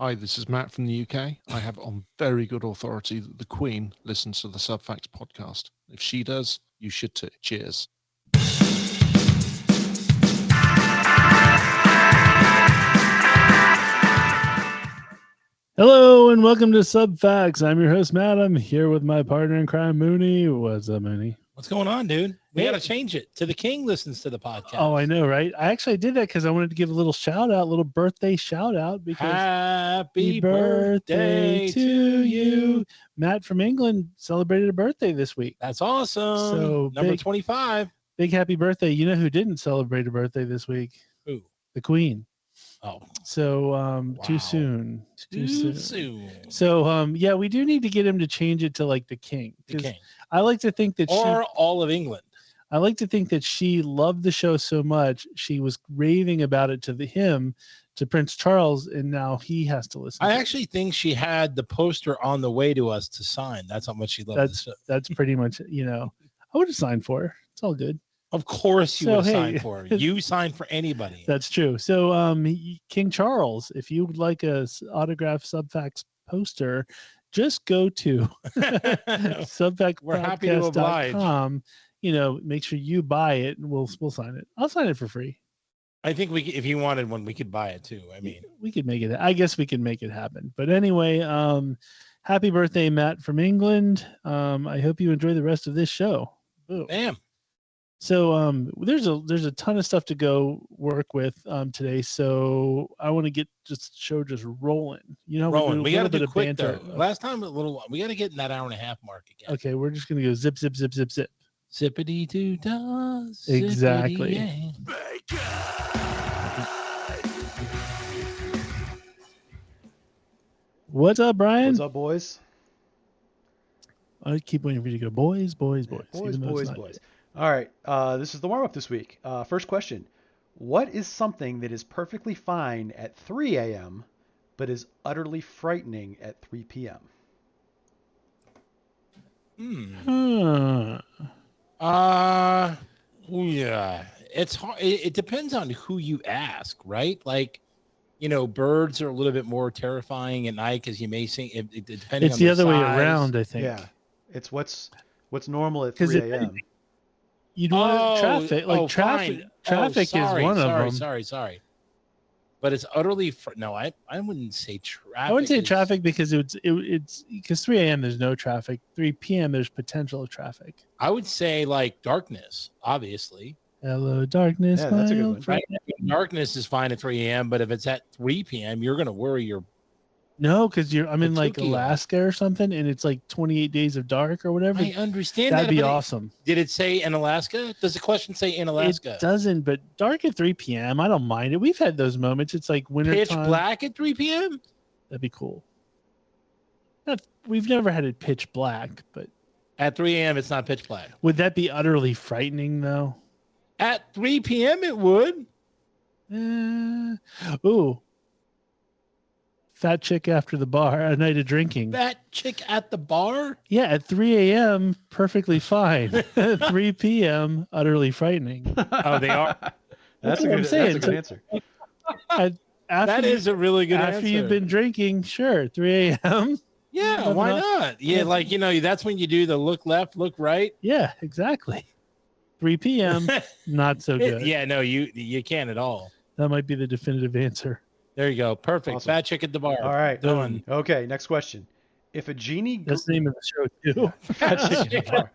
Hi, this is Matt from the UK. I have on very good authority that the Queen listens to the Subfacts podcast. If she does, you should too. Cheers. Hello and welcome to Subfacts. I'm your host, Matt. I'm here with my partner in crime, Mooney. What's up, Mooney? What's going on, dude? We got to change it to the King listens to the podcast. Oh, I know, right? I actually did that because I wanted to give a little shout out, a little birthday shout out. Because happy birthday to you. Matt from England celebrated a birthday this week. That's awesome. So number 25. Big happy birthday. You know who didn't celebrate a birthday this week? Who? The Queen. Oh, so wow. Too soon. So yeah, we do need to get him to change it to like the King. The King. I like to think that all of England. I like to think that she loved the show so much she was raving about it to him, to Prince Charles, and now he has to listen. I actually think she had the poster on the way to us to sign. That's how much she loved the show. That's pretty much, I would have signed for her. It's all good. Of course you would have signed for her. You signed for anybody. That's true. So King Charles, if you would like a autographed Subfacts poster, just go to subfactspodcast.com. Make sure you buy it and we'll sign it. I'll sign it for free. I think if you wanted one, we could buy it too. I mean, we could make it. I guess we can make it happen. But anyway, happy birthday, Matt from England. I hope you enjoy the rest of this show. Ooh. Bam. So there's a ton of stuff to go work with today. So I want to get just rolling. Rolling. We got to do quick though. Last time we got to get in that hour and a half mark again. Okay, we're just gonna go zip, zip, zip, zip, zip. Zippity doo dah. Exactly. What's up, Brian? What's up, boys? I keep waiting for you to go, boys. Boys. All right, this is the warm-up this week. First question. What is something that is perfectly fine at 3 a.m. but is utterly frightening at 3 p.m.? Yeah. It's hard. It depends on who you ask, right? Like, birds are a little bit more terrifying at night because you may see it depending. It's the other way around, I think. Yeah, it's what's normal at 3 a.m. You'd want traffic. Traffic is one of them. Sorry. But it's utterly no. I wouldn't say traffic. I wouldn't say traffic because it's because 3 a.m. there's no traffic. 3 p.m. there's potential of traffic. I would say like darkness, obviously. Hello, darkness. Yeah, that's a good one. Right? Darkness is fine at 3 a.m. But if it's at 3 p.m., you're gonna worry No, because I'm in like Alaska or something, and it's like 28 days of dark or whatever. I understand That'd be awesome. Did it say in Alaska? Does the question say in Alaska? It doesn't, but dark at 3 p.m. I don't mind it. We've had those moments. It's like winter pitch time. Black at 3 p.m. That'd be cool. We've never had it pitch black, but at 3 a.m. it's not pitch black. Would that be utterly frightening though? At 3 p.m. it would. Ooh. Fat chick after the bar, a night of drinking. Fat chick at the bar? Yeah, at 3 a.m., perfectly fine. At 3 p.m., utterly frightening. Oh, they are? That's a good answer. That is a really good answer. After you've been drinking, sure, 3 a.m. Yeah, why not? Yeah, like, that's when you do the look left, look right. Yeah, exactly. 3 p.m., not so good. Yeah, no, you can't at all. That might be the definitive answer. There you go. Perfect. Awesome. Fat chick at the bar. All right. Done. Okay, next question. If a genie... That's the name of the show, too. Fat chick at the bar.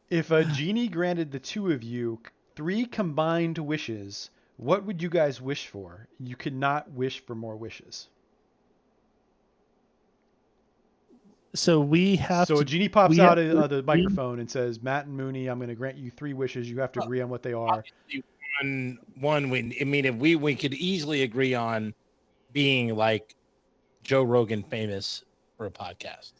If a genie granted the two of you 3 combined wishes, what would you guys wish for? You could not wish for more wishes. So we have So a genie pops out of the microphone and says, Matt and Mooney, I'm going to grant you 3 wishes. You have to agree on what they are. If we could easily agree on being like Joe Rogan famous for a podcast.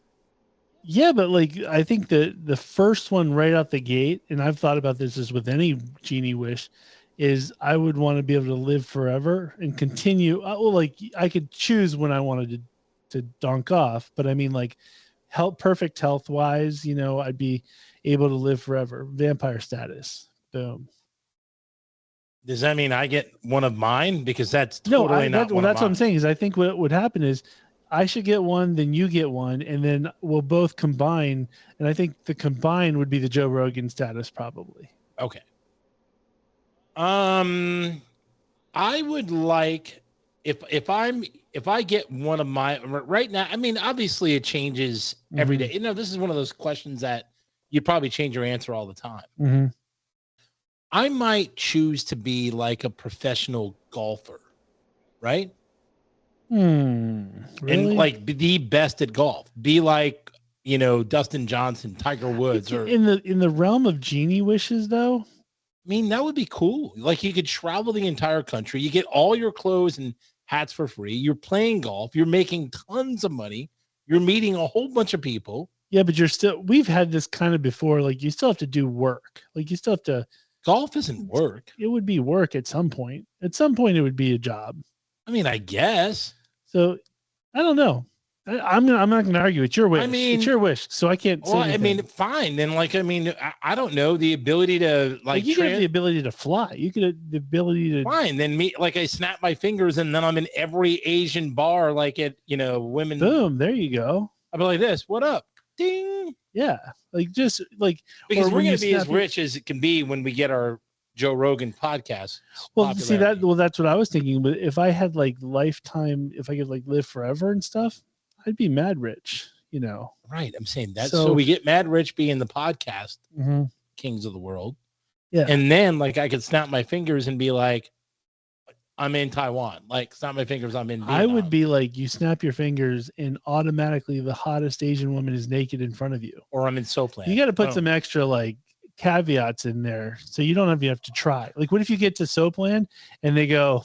Yeah, but like I think the first one right out the gate, and I've thought about this as with any genie wish, is I would want to be able to live forever and continue. Well, like I could choose when I wanted to donk off, but I mean like perfect health wise, I'd be able to live forever. Vampire status. Boom. Does that mean I get one of mine? Because that's totally not one of that's what I'm mine. saying. Is I think what would happen is I should get one, then you get one, and then we'll both combine. And I think the combine would be the Joe Rogan status, probably. Okay. I would like if I get one of my right now. I mean, obviously it changes every day. You know, this is one of those questions that you probably change your answer all the time. Mm-hmm. I might choose to be like a professional golfer, right? Really? And like be the best at golf. Be like, you know, Dustin Johnson, Tiger Woods, or in the realm of genie wishes, though. I mean, that would be cool. Like you could travel the entire country. You get all your clothes and hats for free. You're playing golf. You're making tons of money. You're meeting a whole bunch of people. Yeah, but we've had this kind of before. Like you still have to do work. Like you still have to. Golf isn't work. It would be work at some point. At some point, it would be a job. I mean, I guess. So, I don't know. I'm not going to argue. It's your wish. I mean, it's your wish. So I can't. Well, I mean, fine. Then, like, I mean, I don't know, the ability to like. You have the ability to fly. You could have the ability to. Fine. Then like I snap my fingers and then I'm in every Asian bar, like at women. Boom! There you go. I'll be like this. What up? Ding. Yeah, like just like because we're going to be as rich as it can be when we get our Joe Rogan podcast. Well, see that. Well, that's what I was thinking. But if I had like lifetime, if I could like live forever and stuff, I'd be mad rich. You know. Right. I'm saying that. So we get mad rich being the podcast kings of the world. Yeah. And then like I could snap my fingers and be like, I'm in Taiwan. Like snap my fingers, I'm in Vietnam. I would be like, you snap your fingers and automatically the hottest Asian woman is naked in front of you. Or I'm in Soapland. You got to put some extra like caveats in there so you don't have to try. Like what if you get to Soapland and they go,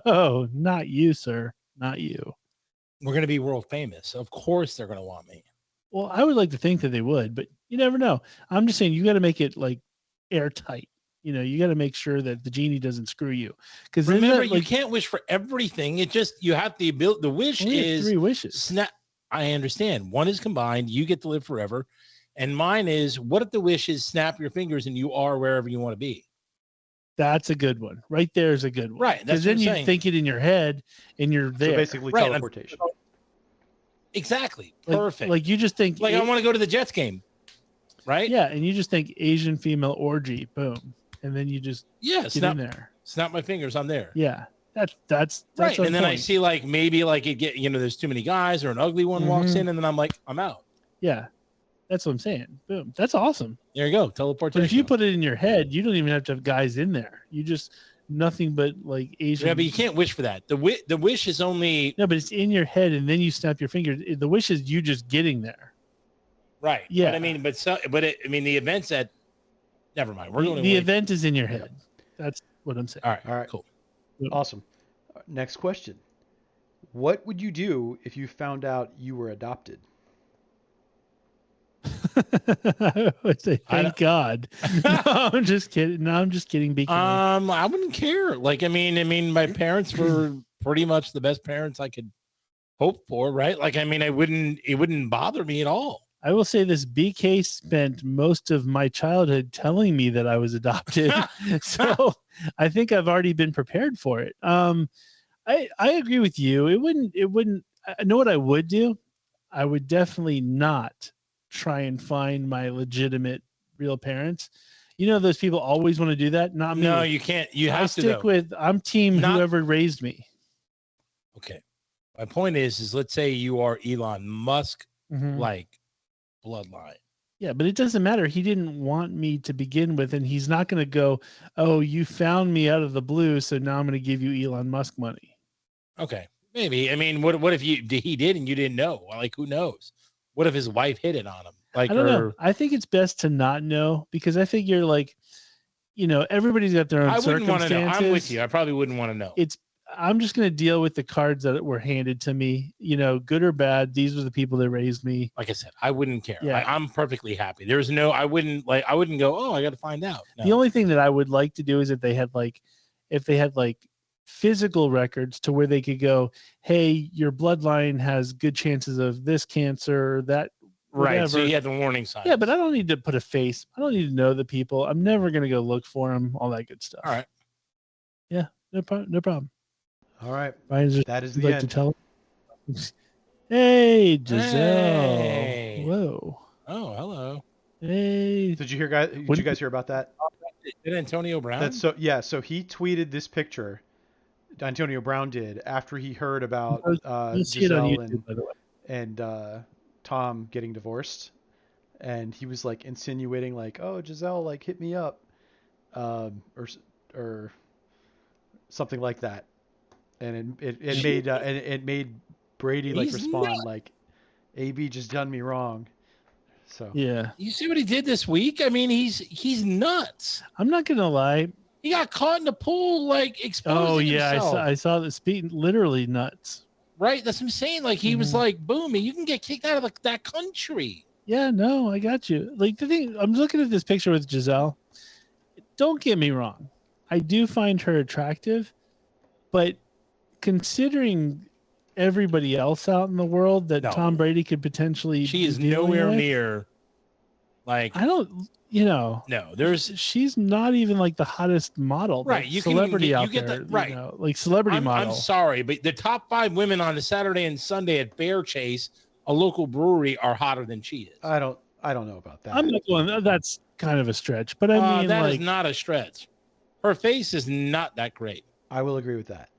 oh, not you, sir. Not you. We're going to be world famous. Of course they're going to want me. Well, I would like to think that they would, but you never know. I'm just saying you got to make it like airtight. You know, you got to make sure that the genie doesn't screw you. Because remember, you can't wish for everything. It just you have the ability. The wish is 3 wishes. Snap. I understand. One is combined. You get to live forever, and mine is. What if the wish is snap your fingers and you are wherever you want to be? That's a good one. Right there is a good one. Right. Because then you think it in your head and you're there. So basically, teleportation. Exactly. Perfect. Like you just think. Like I want to go to the Jets game. Right. Yeah, and you just think Asian female orgy. Boom. And then you just get in there. Snap my fingers. I'm there. Yeah, that's right. And then I see like maybe like it get there's too many guys or an ugly one walks in, and then I'm like I'm out. Yeah, that's what I'm saying. Boom, that's awesome. There you go, teleportation. But if you put it in your head, you don't even have to have guys in there. You just nothing but like Asian. Yeah, but you can't wish for that. The wish is only no, but it's in your head, and then you snap your fingers. The wish is you just getting there. Right. Yeah. But I mean, the events that. Never mind. We're going. The event is in your head. That's what I'm saying. All right. Cool. Awesome. Next question. What would you do if you found out you were adopted? I would say thank God. No, I'm just kidding. No, I'm just kidding. I wouldn't care. Like, I mean, my parents were pretty much the best parents I could hope for, right? Like, I mean, it wouldn't bother me at all. I will say this: BK spent most of my childhood telling me that I was adopted, so I think I've already been prepared for it. I agree with you. It wouldn't. I know what I would do. I would definitely not try and find my legitimate real parents. You know, those people always want to do that. Not me. No, you can't. You have to stick with. I'm team whoever raised me. Okay. My point is let's say you are Elon Musk, like. Bloodline. Yeah, but it doesn't matter. He didn't want me to begin with, and he's not going to go, oh, you found me out of the blue, so now I'm going to give you Elon Musk money. Okay, maybe. I mean, what if he did and you didn't know? Like, who knows? What if his wife hit it on him? Like, I don't know. I think it's best to not know because I think you're like, everybody's got their own circumstances. I wouldn't want to know. I'm with you. I probably wouldn't want to know. I'm just going to deal with the cards that were handed to me, good or bad. These were the people that raised me. Like I said, I wouldn't care. Yeah. I'm perfectly happy. I wouldn't go, oh, I got to find out. No. The only thing that I would like to do is if they had physical records to where they could go, hey, your bloodline has good chances of this cancer, that. Whatever. Right. So you had the warning signs. Yeah, but I don't need to put a face. I don't need to know the people. I'm never going to go look for them, all that good stuff. All right. Yeah, no problem. All right. Brian's just That is the like end. to tell. Hey, Gisele. Hey. Whoa. Oh, hello. Hey. Did you guys hear about that? Did Antonio Brown? That's so yeah. So he tweeted this picture. Antonio Brown did after he heard about You'll see it on Gisele YouTube, by the way. and Tom getting divorced, and he was like insinuating like, "Oh, Gisele, like hit me up," or something like that, and it made Brady like He's respond nuts. like, "AB just done me wrong." So Yeah. You see what he did this week? I mean, he's nuts. I'm not gonna lie. He got caught in the pool, like exposing Oh yeah, himself. I saw the speed. Literally nuts. Right, that's what I'm saying. Like he was like, "Boom, you can get kicked out of that country." Yeah, no, I got you. Like the thing, I'm looking at this picture with Gisele. Don't get me wrong, I do find her attractive, but considering everybody else out in the world that No. Tom Brady could potentially, She is be dealing nowhere with, near. Like I don't, no, there's she's not even like the hottest model, right. like You celebrity can out you get there, that right. You know, like celebrity model. I'm sorry, but the top 5 women on the Saturday and Sunday at Bear Chase, a local brewery, are hotter than she is. I don't know about that. I'm not going. That's kind of a stretch, but I mean, that like, is not a stretch. Her face is not that great. I will agree with that.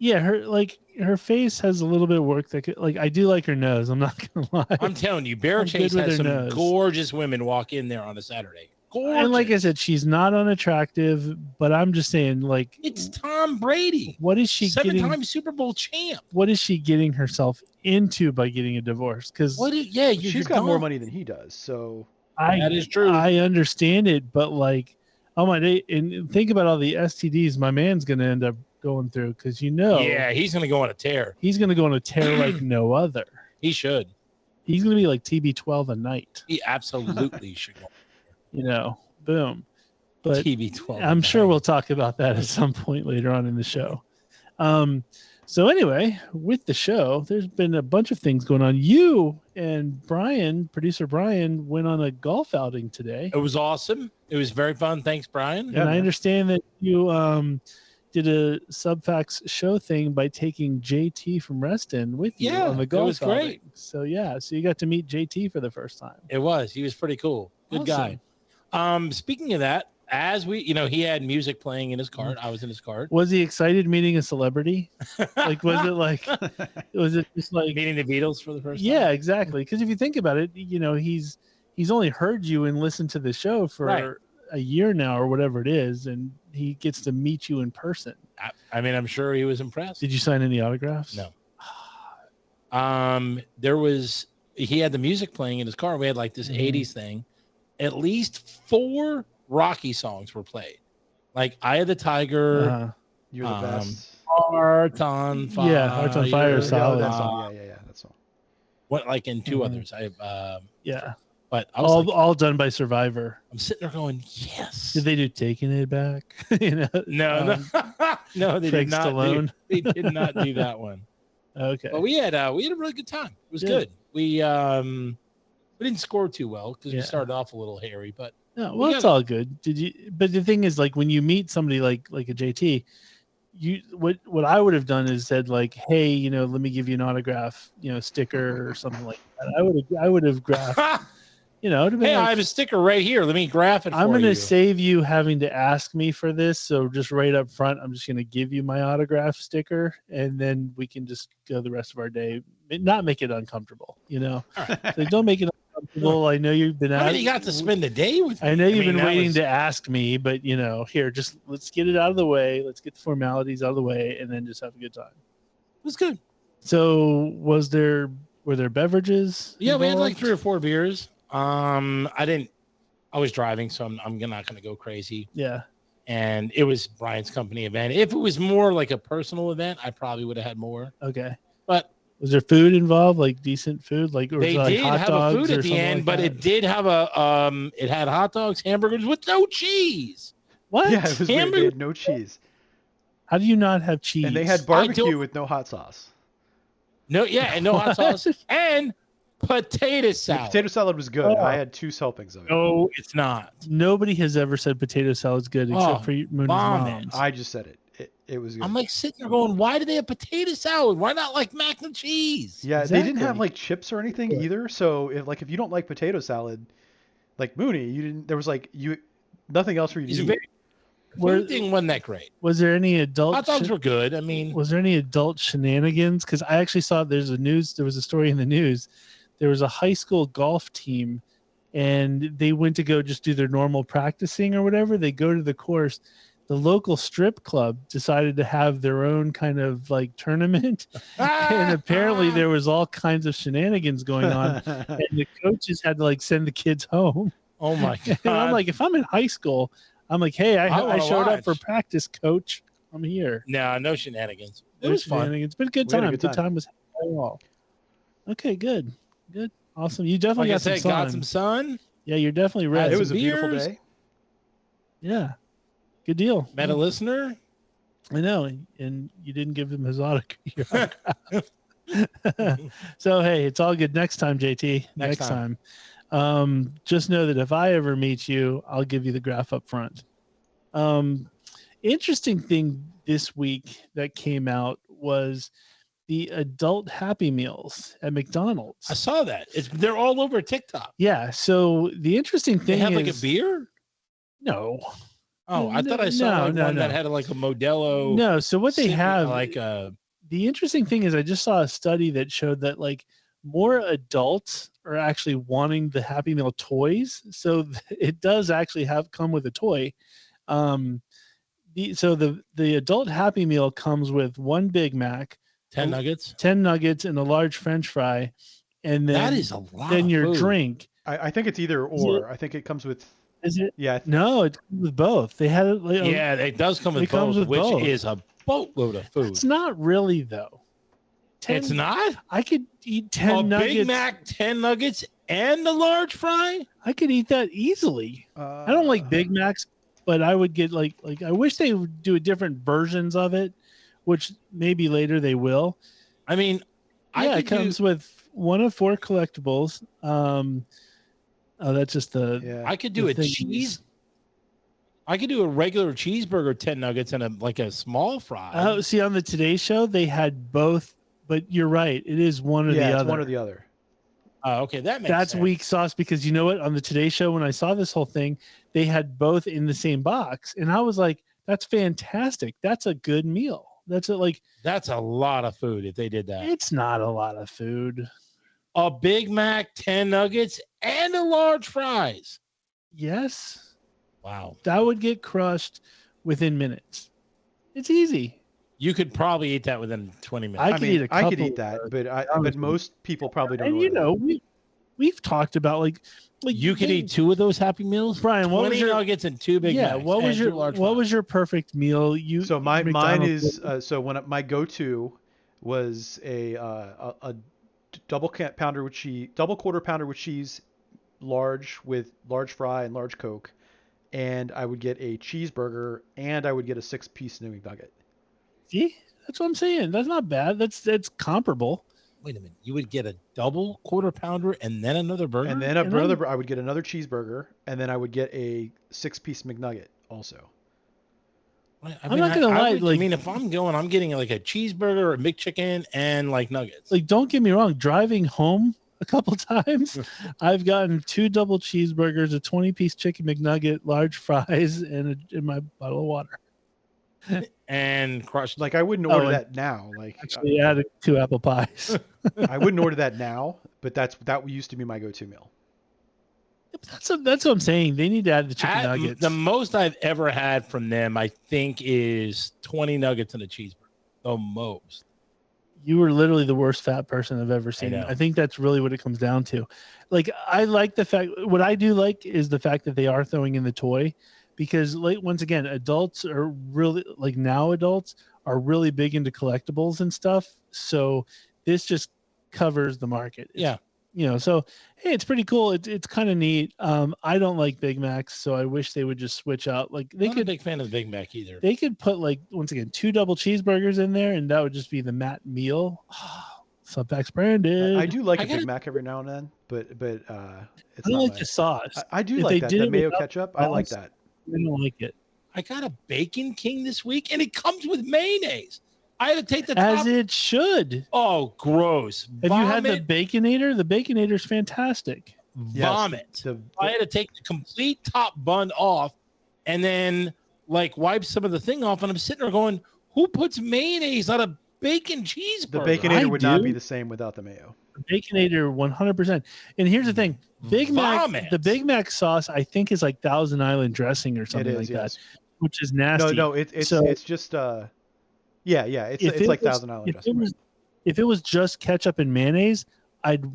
yeah, her face has a little bit of work that could, like, I do like her nose. I'm not gonna lie. I'm telling you, Bear I'm Chase good with has her some nose. gorgeous women walk in there on a Saturday. Gorgeous. And like I said, she's not unattractive, but I'm just saying, like, It's Tom Brady. what is she getting? 7-time Super Bowl champ. What is she getting herself into by getting a divorce? Because She's got more money than he does, so that is true. I understand it, but like, oh my day, and think about all the STDs my man's gonna end up going through, because yeah, he's gonna go on a tear. he's gonna go on a tear like no other. He should. He's gonna be like TB12 a night. He absolutely should go. Boom. But TB12. I'm sure we'll talk about that at some point later on in the show. So anyway, with the show, there's been a bunch of things going on. You and Brian, producer Brian, went on a golf outing today. It was awesome. It was very fun. Thanks, Brian. And I understand that you did a Subfacts show thing by taking JT from Reston with you on the golf it was great. outing. So so you got to meet JT for the first time. It was. He was pretty cool. Good guy. Speaking of that, as we, he had music playing in his cart. I was in his cart. Was he excited meeting a celebrity? Like, was it just like meeting the Beatles for the first time? Yeah, exactly. Because if you think about it, he's only heard you and listened to the show for a year now or whatever it is, and he gets to meet you in person. I mean, I'm sure he was impressed. Did you sign any autographs? No. He had the music playing in his car. We had like this 80s thing. At least 4 Rocky songs were played. Like Eye of the Tiger. You're the best. Heart on Fire. Yeah, Heart on Fire is solid. Yeah, that's all. What, like in 2 others. But I was all done by Survivor. I'm sitting there going, yes. Did they do Taking It Back? No, no, they did not. They did not do that one. Okay. But we had a really good time. It was good. We didn't score too well because we started off a little hairy, but no, well, it's all good. But the thing is, like, when you meet somebody like a JT, what I would have done is said, like, hey, let me give you an autograph, sticker or something like that. I would have graphed. Hey, I have a sticker right here. Let me graph it for you. I'm going to save you having to ask me for this. So just right up front, I'm just going to give you my autograph sticker, and then we can just go the rest of our day, not make it uncomfortable, So don't make it uncomfortable. I know you've been you got to spend the day with me. I know you've been waiting to ask me, but, here, just let's get it out of the way. Let's get the formalities out of the way, and then just have a good time. It was good. So were there beverages? Yeah, we had like 3 or 4 beers. I was driving, so I'm not going to go crazy. Yeah. And it was Brian's company event. If it was more like a personal event, I probably would have had more. Okay. But was there food involved? Like decent food? Like, or they like did hot have dogs a food at the end, like but that? it did have it had hot dogs, hamburgers with no cheese. What? Yeah, it was weird. They had no cheese. How do you not have cheese? And they had barbecue with no hot sauce. No, yeah, and no hot sauce. And Potato salad. Potato salad was good. I had 2 helpings of it. No, it's not. Nobody has ever said potato salad's good except for Mooney's vomit. moms. I just said it. It was good. I'm like sitting there going, why do they have potato salad? Why not like mac and cheese? Yeah, Exactly. they didn't have like chips or anything either. So if you don't like potato salad, like Mooney, you didn't. There was nothing else for you to eat. Food thing wasn't that great. Was there any adult? Hot dogs were good. I mean, was there any adult shenanigans? Because I actually saw there was a story in the news. There was a high school golf team, and they went to go just do their normal practicing or whatever. They go to the course. The local strip club decided to have their own kind of like tournament. And apparently there was all kinds of shenanigans going on. And the coaches had to like send the kids home. Oh my God. And I'm like, if I'm in high school, I'm like, hey, I showed up for watch. practice, coach. I'm here. No shenanigans. It No was fun. shenanigans, but a good We had time. a good Good time. time was all. Okay, good. Awesome. You definitely Like I said, got some sun. sun. Yeah, you're definitely red. It was a beautiful beers. day. Yeah. Good deal. Met a listener. I know, and you didn't give him his autograph. So hey, it's all good. Next time, JT. Next time. Just know that if I ever meet you, I'll give you the graph up front. Interesting thing this week that came out was the adult Happy Meals at McDonald's. I saw that. They're all over TikTok. Yeah. So the interesting They thing have is like a beer. no. Oh, I thought I saw one that had like a Modelo. No. So what they have, like the interesting thing is I just saw a study that showed that like more adults are actually wanting the Happy Meal toys. So it does actually come with a toy. The adult Happy Meal comes with 1 Big Mac, 10 nuggets, 10 nuggets, and a large French fry, and then that is a lot. Then of your food. drink. I think it's either or. I think it comes with. Is it? Yeah. No, it comes with both. They had it. Like, Yeah, it does come with both, which is a boatload of food. It's not really though. It's not. I could eat 10 nuggets. Big Mac, 10 nuggets, and a large fry. I could eat that easily. I don't like Big Macs, but I would get like I wish they would do different versions of it, which maybe later they will. I mean, it comes with 1 of 4 collectibles. That's just the. Yeah. I could do a cheese. I could do a regular cheeseburger, 10 nuggets, and a small fry. Oh, see, on the Today Show, they had both, but you're right. It is one or the other. It's one or the other. Oh, okay, that's sense. Weak sauce because you know what? On the Today Show, when I saw this whole thing, they had both in the same box, and I was like, "That's fantastic. That's a good meal. That's a lot of food if they did that. It's not a lot of food. A Big Mac, 10 nuggets, and a large fries. Yes. Wow. That would get crushed within minutes. It's easy. You could probably eat that within 20 minutes. I could eat that, but most people probably don't. And you know, we've talked about like you could eat 2 of those Happy Meals. Brian, what was your nuggets and 2 Big Macs? What was your perfect meal? So mine is my go-to was a double quarter pounder with cheese, large fry and large Coke, and I would get a cheeseburger and I would get a 6-piece New McNugget. See, that's what I'm saying. That's not bad. That's comparable. Wait a minute. You would get a double quarter pounder and then another burger? And then I would get another cheeseburger, and then I would get a 6-piece McNugget also. I'm not gonna lie. If I'm going, I'm getting like a cheeseburger, a McChicken, and like nuggets. Like, don't get me wrong. Driving home a couple times, I've gotten 2 double cheeseburgers, a 20-piece chicken McNugget, large fries, and my bottle of water. And crushed. Like, I wouldn't order that now. Like, actually added 2 apple pies. I wouldn't order that now, but that used to be my go-to meal. That's what I'm saying. They need to add the chicken nuggets. The most I've ever had from them, I think, is 20 nuggets and a cheeseburger. The most. You were literally the worst fat person I've ever seen. I think that's really what it comes down to. Like, I like the fact. What I do like is the fact that they are throwing in the toy, because once again, adults are really adults are really big into collectibles and stuff. So this just covers the market. So hey, it's pretty cool. It's kind of neat. I don't like Big Macs, so I wish they would just switch out. Like, I'm not a big fan of the Big Mac either. They could put once again 2 double cheeseburgers in there, and that would just be the mat meal. Subfacts branded. I do like a Big Mac every now and then, but it's I not don't like the sauce. I do If like they that. did That it mayo without ketchup. I like sauce, that. I don't like it. I got a Bacon King this week, and it comes with mayonnaise. I had to take the As top. it should. Oh, gross! Have Vomit, you had the Baconator? The Baconator's fantastic. Vomit. Yes, I had to take the complete top bun off, and then like wipe some of the thing off. And I'm sitting there going, "Who puts mayonnaise on a bacon cheeseburger?" the Baconator would not be the same without the mayo. The Baconator, 100%. And here's the thing: Big Mac, the Big Mac sauce, I think is like Thousand Island dressing or something like that, which is nasty. No, it's just it's like Thousand Island dressing. If it was just ketchup and mayonnaise, I'd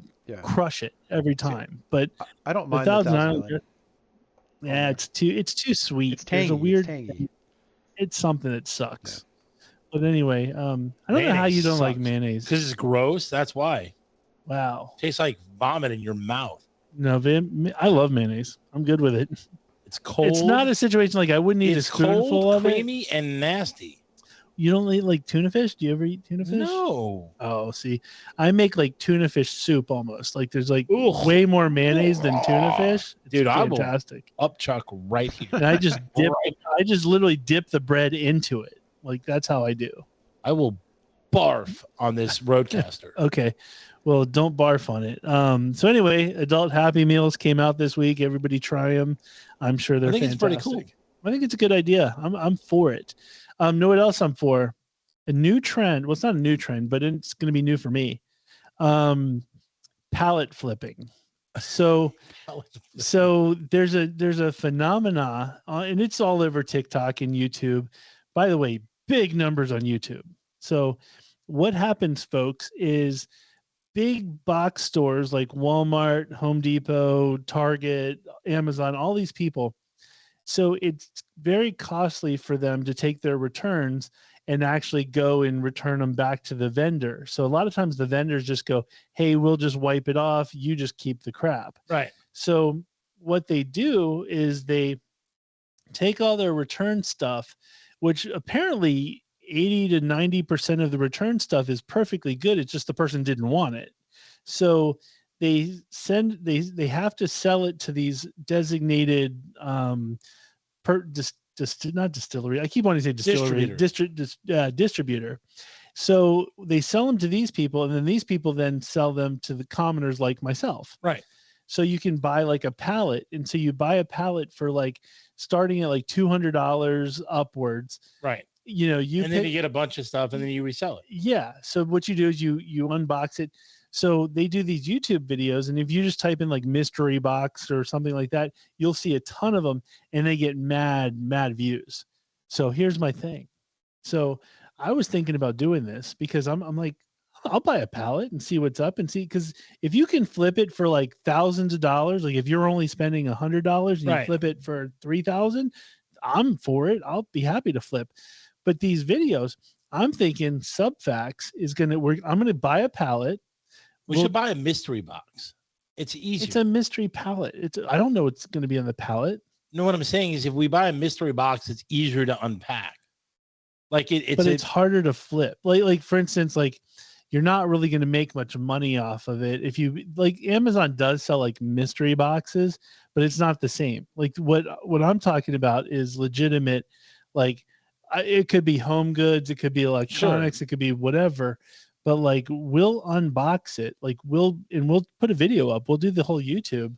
crush it every time. But I don't mind the Thousand Island. Yeah, it's too sweet. It's tangy. There's a weird. It's tangy. It's something that sucks. Yeah. But anyway, I don't know how you don't like mayonnaise. Because it's gross. That's why. Wow. Tastes like vomit in your mouth. No, I love mayonnaise. I'm good with it. It's cold. It's not a situation like I wouldn't eat a spoonful of it. It's creamy, and nasty. You don't eat like tuna fish? Do you ever eat tuna fish? No. Oh, see, I make like tuna fish soup almost. Like there's like way more mayonnaise than tuna fish. It's dude, fantastic. I will upchuck right here. And I just literally dip the bread into it. Like that's how I do. I will barf on this Roadcaster. Okay. Well, don't barf on it. So anyway, adult Happy Meals came out this week. Everybody try them. I'm sure they're fantastic. It's pretty cool. I think it's a good idea. I'm for it. Know what else I'm for? A new trend. Well, it's not a new trend, but it's going to be new for me. Pallet flipping. So there's a phenomena, and it's all over TikTok and YouTube. By the way, big numbers on YouTube. So what happens, folks, is big box stores like Walmart, Home Depot, Target, Amazon, all these people. So it's very costly for them to take their returns and actually go and return them back to the vendor. So a lot of times the vendors just go, hey, we'll just wipe it off. You just keep the crap. Right. So what they do is they take all their return stuff, which apparently 80 to 90% of the return stuff is perfectly good. It's just the person didn't want it. So they have to sell it to these designated not distillery. I keep wanting to say distillery, distributor. So they sell them to these people, and then these people then sell them to the commoners like myself. Right. So you can buy like a pallet, and so you buy a pallet for like starting at like $200 upwards. Right. You know, then you get a bunch of stuff, and then you resell it. Yeah. So what you do is you unbox it. So they do these YouTube videos, and if you just type in like mystery box or something like that, you'll see a ton of them, and they get mad views. So here's my thing. So I was thinking about doing this because I'm like, I'll buy a pallet and see what's up and see, because if you can flip it for like thousands of dollars, like if you're only spending $100 and you flip it for $3,000, I'm for it. I'll be happy to flip. But these videos, I'm thinking Subfacts is going to work. I'm going to buy a pallet. We should buy a mystery box. It's easier. It's a mystery pallet. I don't know what's going to be on the pallet. No, what I'm saying is if we buy a mystery box, it's easier to unpack. Like it's harder to flip. Like for instance, like you're not really going to make much money off of it. If you like, Amazon does sell like mystery boxes, but it's not the same. Like what I'm talking about is legitimate. Like it could be home goods, it could be electronics, it could be whatever. But like we'll unbox it, like we'll put a video up. We'll do the whole YouTube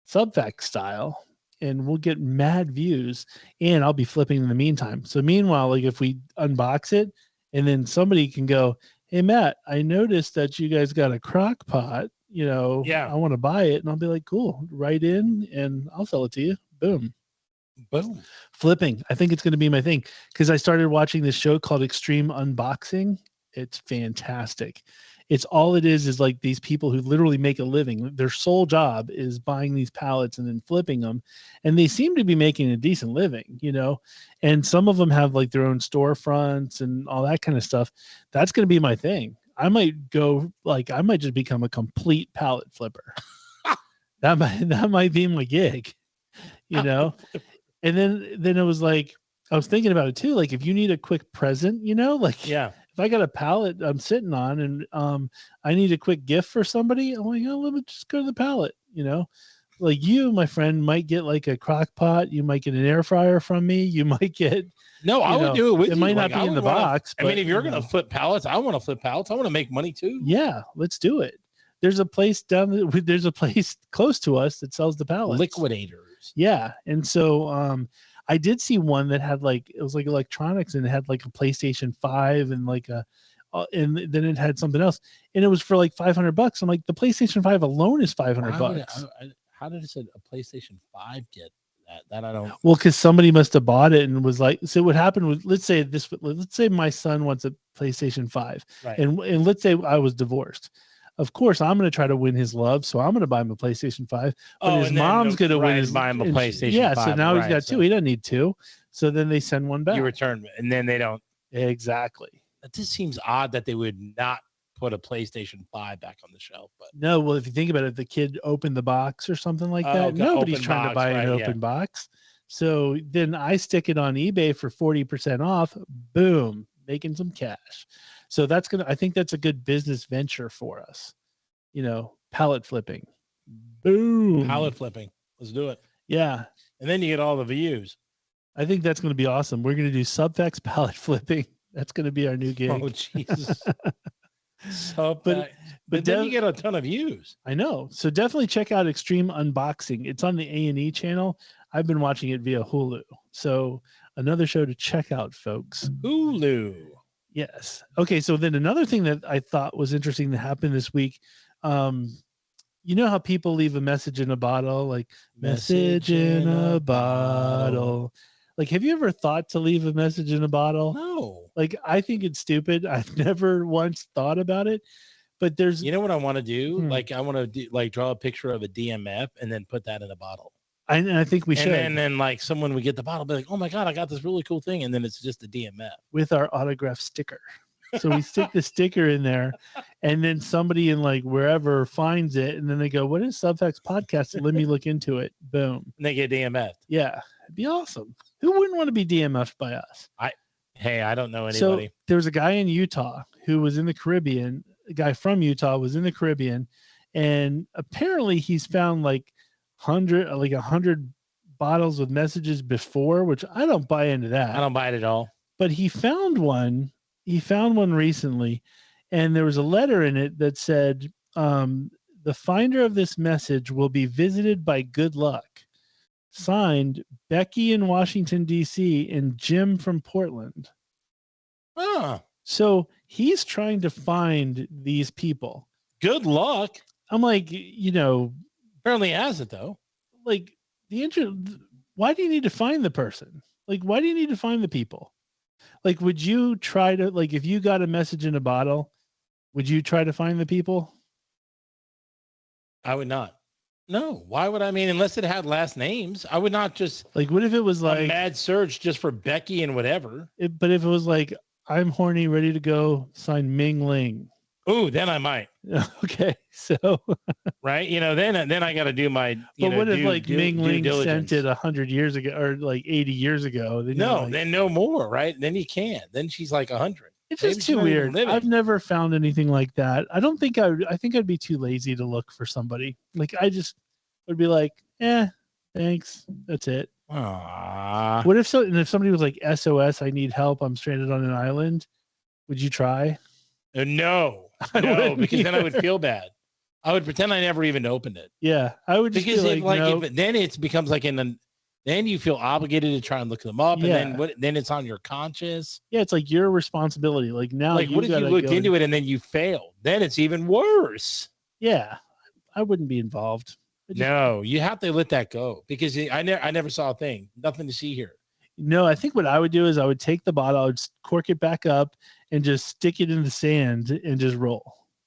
Subfact style, and we'll get mad views. And I'll be flipping in the meantime. So meanwhile, like if we unbox it, and then somebody can go, "Hey Matt, I noticed that you guys got a crock pot. You know, I want to buy it." And I'll be like, "Cool, write in, and I'll sell it to you." Boom. Boom. Flipping. I think it's going to be my thing because I started watching this show called Extreme Unboxing. It's fantastic. It's all it is like these people who literally make a living. Their sole job is buying these pallets and then flipping them. And they seem to be making a decent living, you know, and some of them have like their own storefronts and all that kind of stuff. That's going to be my thing. I might just become a complete pallet flipper. That might be my gig, you know? And then it was like, I was thinking about it too. Like if you need a quick present, you know, like if I got a pallet I'm sitting on and I need a quick gift for somebody, I'm like, oh, let me just go to the pallet, you know. Like you, my friend, might get like a crock pot, you might get an air fryer from me, you might get I would do it with you. It might not be in the box. I mean, if you're gonna flip pallets, I want to flip pallets. I want to make money too. Yeah, let's do it. There's a place there's a place close to us that sells the pallets. Liquidators. Yeah. And so I did see one that had like, it was like electronics and it had like a PlayStation 5 and like and then it had something else and it was for like $500. I'm like, the PlayStation 5 alone is $500. How did it say a PlayStation 5 get that? I don't. Well, because somebody must have bought it and was like, so what happened was, let's say my son wants a PlayStation 5, right. and let's say I was divorced. Of course, I'm going to try to win his love, so I'm going to buy him a PlayStation 5. But his mom's going to win buy him a PlayStation 5. Yeah, so now he's got two. He doesn't need two. So then they send one back. You return, and then they don't. Exactly. It just seems odd that they would not put a PlayStation 5 back on the shelf. But no, well, if you think about it, the kid opened the box or something like that. Nobody's trying to buy an open box. So then I stick it on eBay for 40% off. Boom, making some cash. So I think that's a good business venture for us. You know, pallet flipping. Boom. Pallet flipping. Let's do it. Yeah. And then you get all the views. I think that's going to be awesome. We're going to do subfacts pallet flipping. That's going to be our new gig. Oh, Jesus. But then you get a ton of views. I know. So definitely check out Extreme Unboxing. It's on the A&E channel. I've been watching it via Hulu. So another show to check out, folks. Hulu. Yes. Okay. So then another thing that I thought was interesting that happened this week. You know how people leave a message in a bottle, like message in a bottle. Like, have you ever thought to leave a message in a bottle? No. Like, I think it's stupid. I've never once thought about it, but there's, you know what I want to do? Like, I want to do, like, draw a picture of a DMF and then put that in a bottle. I think we should. And then like someone would get the bottle, be like, oh my God, I got this really cool thing. And then it's just a DMF with our autograph sticker. So we stick the sticker in there and then somebody in like wherever finds it. And then they go, what is Subfacts Podcast? Let me look into it. Boom. And they get DMF'd. Yeah. It'd be awesome. Who wouldn't want to be DMF'd by us? I don't know anybody. So there was a guy in Utah who was in the Caribbean. A guy from Utah was in the Caribbean. And apparently he's found like 100 bottles with messages before, which I don't buy into that. I don't buy it at all. But he found one. He found one recently, and there was a letter in it that said, the finder of this message will be visited by good luck. Signed, Becky in Washington, D.C. and Jim from Portland. So he's trying to find these people. Good luck. I'm like, you know. Apparently has it, though. Like, why do you need to find the person? Like, why do you need to find the people? Like, would you try to, like, if you got a message in a bottle, would you try to find the people? I would not. No. Why would I mean, unless it had last names, I would not just. Like, what if it was like. A mad search just for Becky and whatever. But if it was like, I'm horny, ready to go, sign Ming Ling. Ooh, then I might. Okay, so. Right? You know, then I got to do my. But what if like Ming Ling sent it 100 years ago or like 80 years ago? Then then no more, right? Then you can't. Then she's like 100. It's just too weird. I've never found anything like that. I don't think I think I'd be too lazy to look for somebody. Like, I just would be like, thanks. That's it. Aww. What if if somebody was like, SOS, I need help, I'm stranded on an island, would you try? No, because then I would feel bad. I would pretend I never even opened it. Yeah, I would just because if then it becomes like then you feel obligated to try and look them up, and then it's on your conscience. Yeah, it's like your responsibility. Like now, like what if you looked into it and then you failed? Then it's even worse. Yeah, I wouldn't be involved. No, you have to let that go because I never saw a thing. Nothing to see here. No, I think what I would do is I would take the bottle, I would cork it back up and just stick it in the sand and just roll.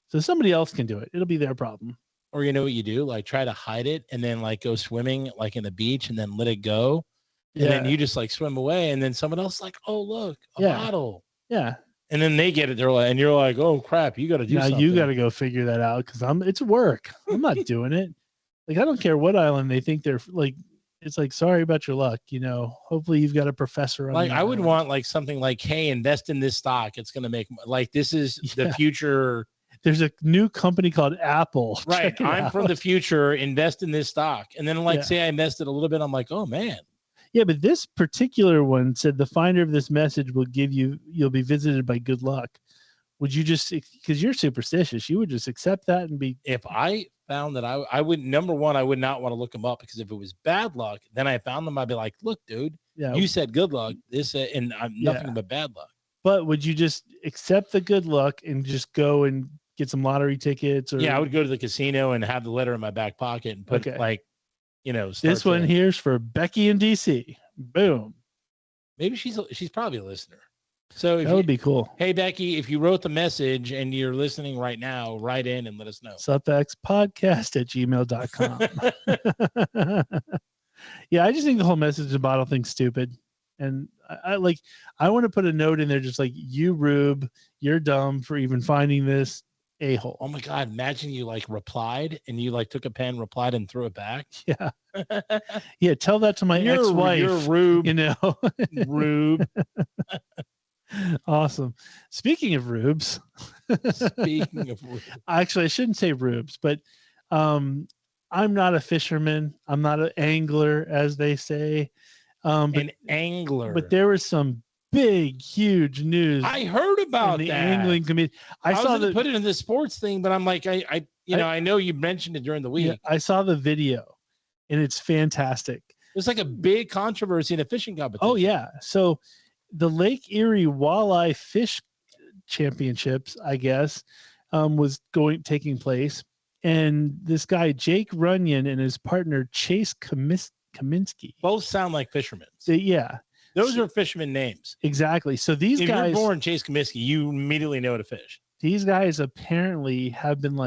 So somebody else can do it. It'll be their problem. Or you know what you do? Like try to hide it and then like go swimming like in the beach and then let it go. And then you just like swim away and then someone else is like, oh, look, a bottle. Yeah. And then they get it. They're like, and you're like, oh crap, you got to do something. You got to go figure that out because it's work. I'm not doing it. Like, I don't care what island they think they're like. it's like, sorry about your luck. Hopefully you've got a professor on. Like I would want like something like, hey, invest in this stock. It's going to make like this is the future. There's a new company called Apple. Right. I'm from the future. Invest in this stock. And then say I invested a little bit. I'm like, oh man. Yeah, but this particular one said the finder of this message will you'll be visited by good luck. Would you just, because you're superstitious, you would just accept that and be. If I found that I would, number one, I would not want to look them up, because if it was bad luck, then I found them, I'd be like, look, dude, you said good luck, and I'm nothing but bad luck. But would you just accept the good luck and just go and get some lottery tickets? Or I would go to the casino and have the letter in my back pocket and put this one here's for Becky in DC. Boom. Maybe she's probably a listener. So that would be cool. Hey, Becky, if you wrote the message and you're listening right now, write in and let us know. subfactspodcast@gmail.com. Yeah, I just think the whole message and bottle thing's stupid. And I want to put a note in there just like, you Rube, you're dumb for even finding this a-hole. Oh my God, imagine you replied and you took a pen, replied and threw it back. Yeah. Yeah, tell that to my ex-wife. You're Rube. Rube. Awesome. Speaking of rubes. Actually, I shouldn't say rubes, but I'm not a fisherman. I'm not an angler, as they say. An angler. But there was some big, huge news. I heard about the that. Angling committee. I saw put it in the sports thing, but I'm like, I know you mentioned it during the week. Yeah, I saw the video, and it's fantastic. There's a big controversy in a fishing competition. Oh yeah, so the Lake Erie Walleye Fish Championships, I guess, was taking place, and this guy Jake Runyon and his partner Chase Kaminsky both sound like fishermen. Those are fishermen names. Exactly. So these if guys, you're born Chase Kaminsky, you immediately know how to fish. These guys apparently have been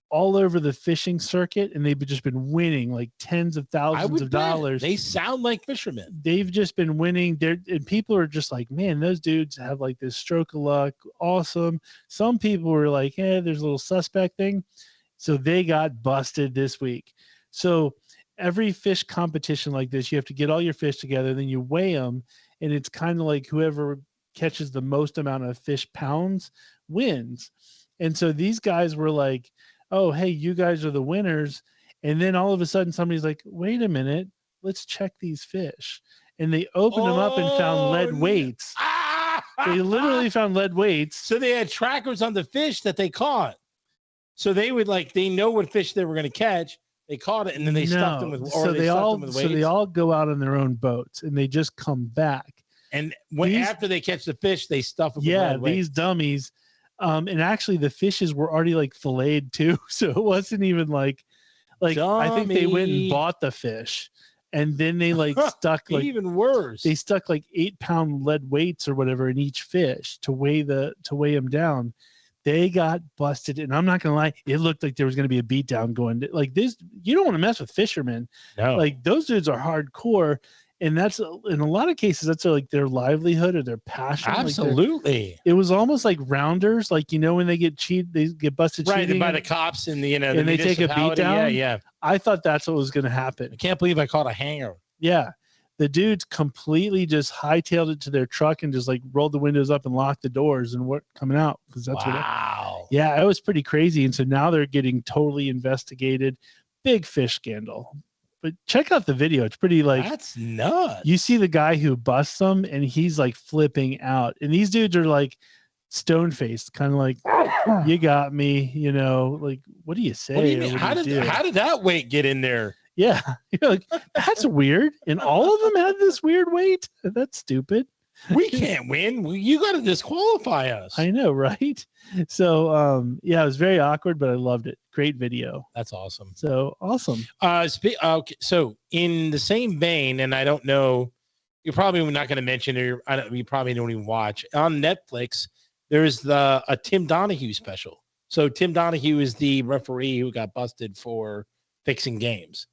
all over the fishing circuit, and they've just been winning tens of thousands of dollars. They sound like fishermen. They've just been winning. And people are just like, man, those dudes have this stroke of luck. Awesome. Some people were like, there's a little suspect thing. So they got busted this week. So every fish competition like this, you have to get all your fish together, then you weigh them, and it's kind of like whoever catches the most amount of fish pounds wins. And so these guys were like, oh, hey, you guys are the winners. And then all of a sudden somebody's like, wait a minute, let's check these fish. And they opened them up and found lead weights. They literally found lead weights. So they had trackers on the fish that they caught. So they would they know what fish they were going to catch. They caught it, and then they stuffed them with, weights. So they all go out on their own boats, and they just come back. And after they catch the fish, they stuff them with lead weights. These dummies. And actually the fishes were already filleted too. So it wasn't even I think they went and bought the fish, and then they stuck even worse. They stuck 8-pound lead weights or whatever in each fish to weigh them down. They got busted, and I'm not gonna lie, it looked like there was gonna be a beatdown going. This, you don't want to mess with fishermen. No. Those dudes are hardcore. And that's, in a lot of cases, that's their livelihood or their passion. Absolutely. It was almost like rounders, when they get they get busted cheating. By the cops and and they take a beat down. Yeah. I thought that's what was going to happen. I can't believe I caught a hanger. Yeah. The dudes completely just hightailed it to their truck and just rolled the windows up and locked the doors and weren't coming out. Because that's it was pretty crazy. And so now they're getting totally investigated. Big fish scandal. But check out the video. It's pretty that's nuts. You see the guy who busts them, and he's flipping out. And these dudes are stone faced, kind of you got me, what do you say? What do you mean? How did that weight get in there? Yeah. You're that's weird. And all of them had this weird weight. That's stupid. We can't win. You got to disqualify us. I know, right? So, it was very awkward, but I loved it. Great video. That's awesome. So awesome. Okay, so in the same vein, and I don't know, you're probably not going to mention it. You probably don't even watch on Netflix. There's a Tim Donaghy special. So Tim Donaghy is the referee who got busted for fixing games,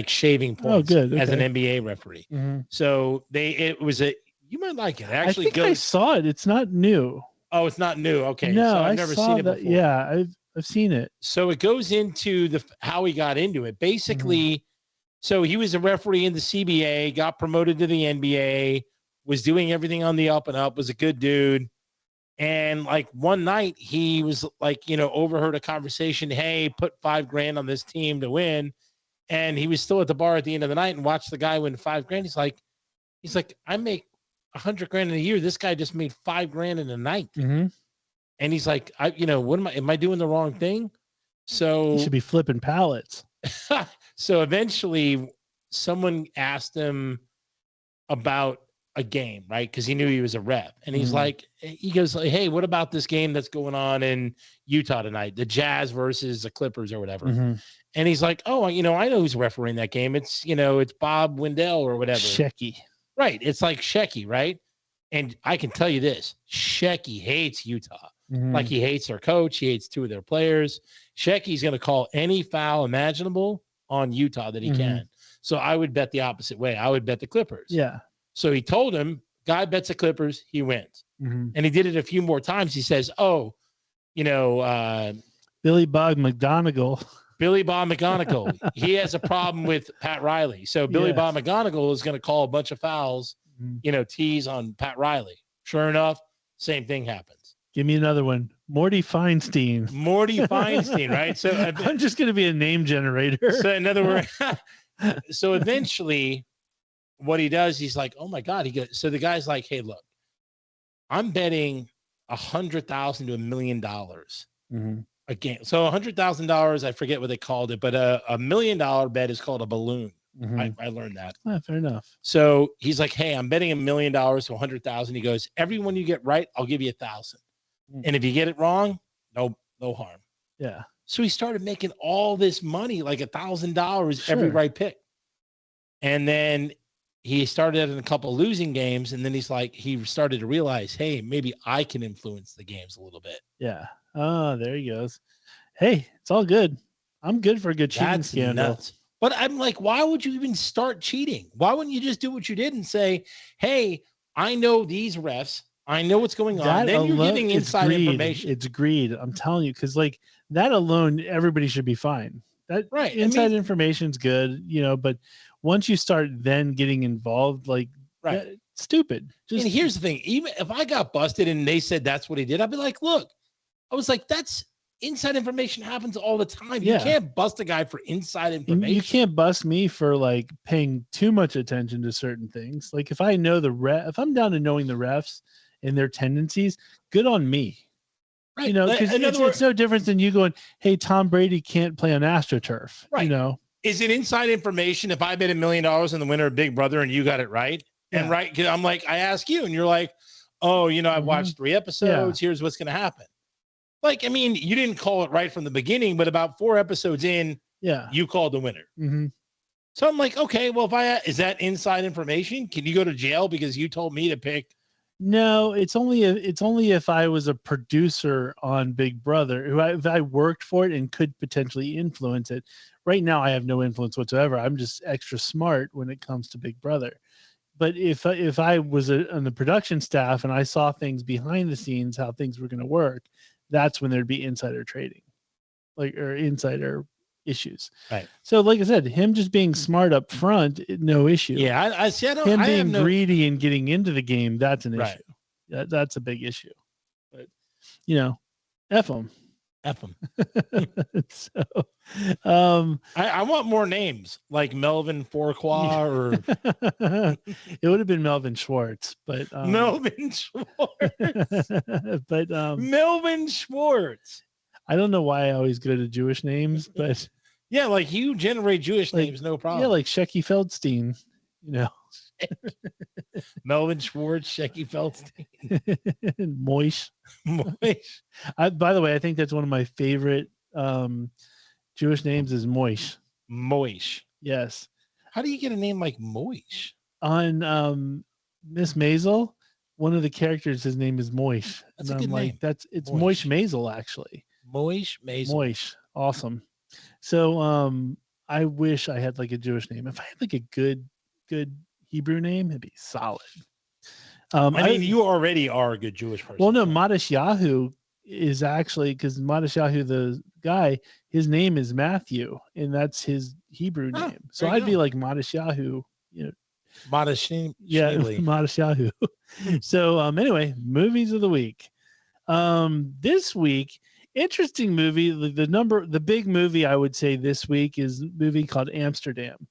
shaving points as an NBA referee. Mm-hmm. So you might like it. Actually, I saw it. It's not new. Oh, it's not new. Okay. No, so I've never seen it before. Yeah, I've seen it. So it goes into how he got into it. Basically, So he was a referee in the CBA, got promoted to the NBA, was doing everything on the up and up, was a good dude. And like one night he was like, overheard a conversation, hey, put $5,000 on this team to win. And he was still at the bar at the end of the night and watched the guy win $5,000. He's like, I make $100,000 in a year. This guy just made $5,000 in a night. Mm-hmm. And he's like, what am I doing the wrong thing? So you should be flipping pallets. So eventually someone asked him about a game, right? Because he knew he was a rep. And he's he goes, hey, what about this game that's going on in Utah tonight? The Jazz versus the Clippers or whatever. Mm-hmm. And he's like, oh, I know who's refereeing that game. It's, it's Bob Wendell or whatever. Shecky. Right. It's like Shecky, right? And I can tell you this, Shecky hates Utah. Mm-hmm. Like he hates their coach. He hates 2 of their players. Shecky's going to call any foul imaginable on Utah that he can. So I would bet the opposite way. I would bet the Clippers. Yeah. So he told him, guy bets the Clippers, he wins. Mm-hmm. And he did it a few more times. He says, Billy Bob McGonigal. Billy Bob McGonigal. He has a problem with Pat Riley. So Billy Bob McGonigal is going to call a bunch of fouls, tease on Pat Riley. Sure enough, same thing happens. Give me another one. Morty Feinstein, right? So I'm just going to be a name generator. So in other words, so eventually what he does, he's like, oh my God. So the guy's like, hey, look, I'm betting $100,000 to $1 million a game. So $100,000, I forget what they called it, but a $1 million bet is called a balloon. I learned that. Fair enough. So he's like, hey, I'm betting $1 million to $100,000. He goes, every one you get right, I'll give you $1,000. And if you get it wrong, no harm. Yeah. So he started making all this money, like $1,000 every right pick. And then he started in a couple losing games. And then he started to realize, hey, maybe I can influence the games a little bit. Yeah. Oh, there he goes. Hey, it's all good. I'm good for a good cheating scandal. Nuts. But I'm like, why would you even start cheating? Why wouldn't you just do what you did and say, hey, I know these refs. I know what's going on. Then you're getting inside information. It's greed. I'm telling you, because like that alone, everybody should be fine. That right. Inside information's good, but once you start then getting involved, stupid. And here's the thing: even if I got busted and they said that's what he did, I'd be like, look, I was like, that's inside information happens all the time. You can't bust a guy for inside information. You can't bust me for like paying too much attention to certain things. Like if I know if I'm down to knowing the refs and their tendencies, good on me. Right. Because it's no different than you going, hey, Tom Brady can't play on AstroTurf. Right. Is it inside information if I bet $1 million in the winner of Big Brother and you got it right? Yeah. And right, I'm like, I ask you and you're like, oh, I've watched 3 episodes. Here's what's going to happen. Like, I mean, you didn't call it right from the beginning, but about 4 episodes in, you called the winner. Mm-hmm. So I'm like, okay, well, is that inside information? Can you go to jail because you told me to pick? No, it's only if I was a producer on Big Brother, if I worked for it and could potentially influence it. Right now, I have no influence whatsoever. I'm just extra smart when it comes to Big Brother. But if I was on the production staff and I saw things behind the scenes, how things were going to work, that's when there'd be insider trading, or insider issues. Right. So, like I said, him just being smart up front, no issue. Yeah, I see. Him being greedy and getting into the game, that's an issue. That's a big issue. But F him. So, I want more names like Melvin Fourcroy or it would have been Melvin Schwartz, but Melvin Schwartz. But Melvin Schwartz. I don't know why I always go to Jewish names, but yeah, like you generate Jewish names, no problem. Yeah, like Shecky Feldstein, Melvin Schwartz, Shecky Feldstein, Moish. By the way, I think that's one of my favorite Jewish names is Moish. Moish. Yes. How do you get a name like Moish? On Miss Maisel, one of the characters, his name is Moish. That's a good name. It's Moish Maisel, actually. Moish Maisel. Moish. Awesome. So I wish I had like a Jewish name. If I had like a good Hebrew name, it'd be solid. I mean, you already are a good Jewish person. Well, no, Madash Yahoo is actually, because Madash Yahoo, the guy, his name is Matthew, and that's his Hebrew Oh, name. So there you I'd be go. like Matisyahu, Modest yeah, Matisyahu. So anyway, movies of the week. This week, interesting movie. The big movie I would say this week is a movie called Amsterdam.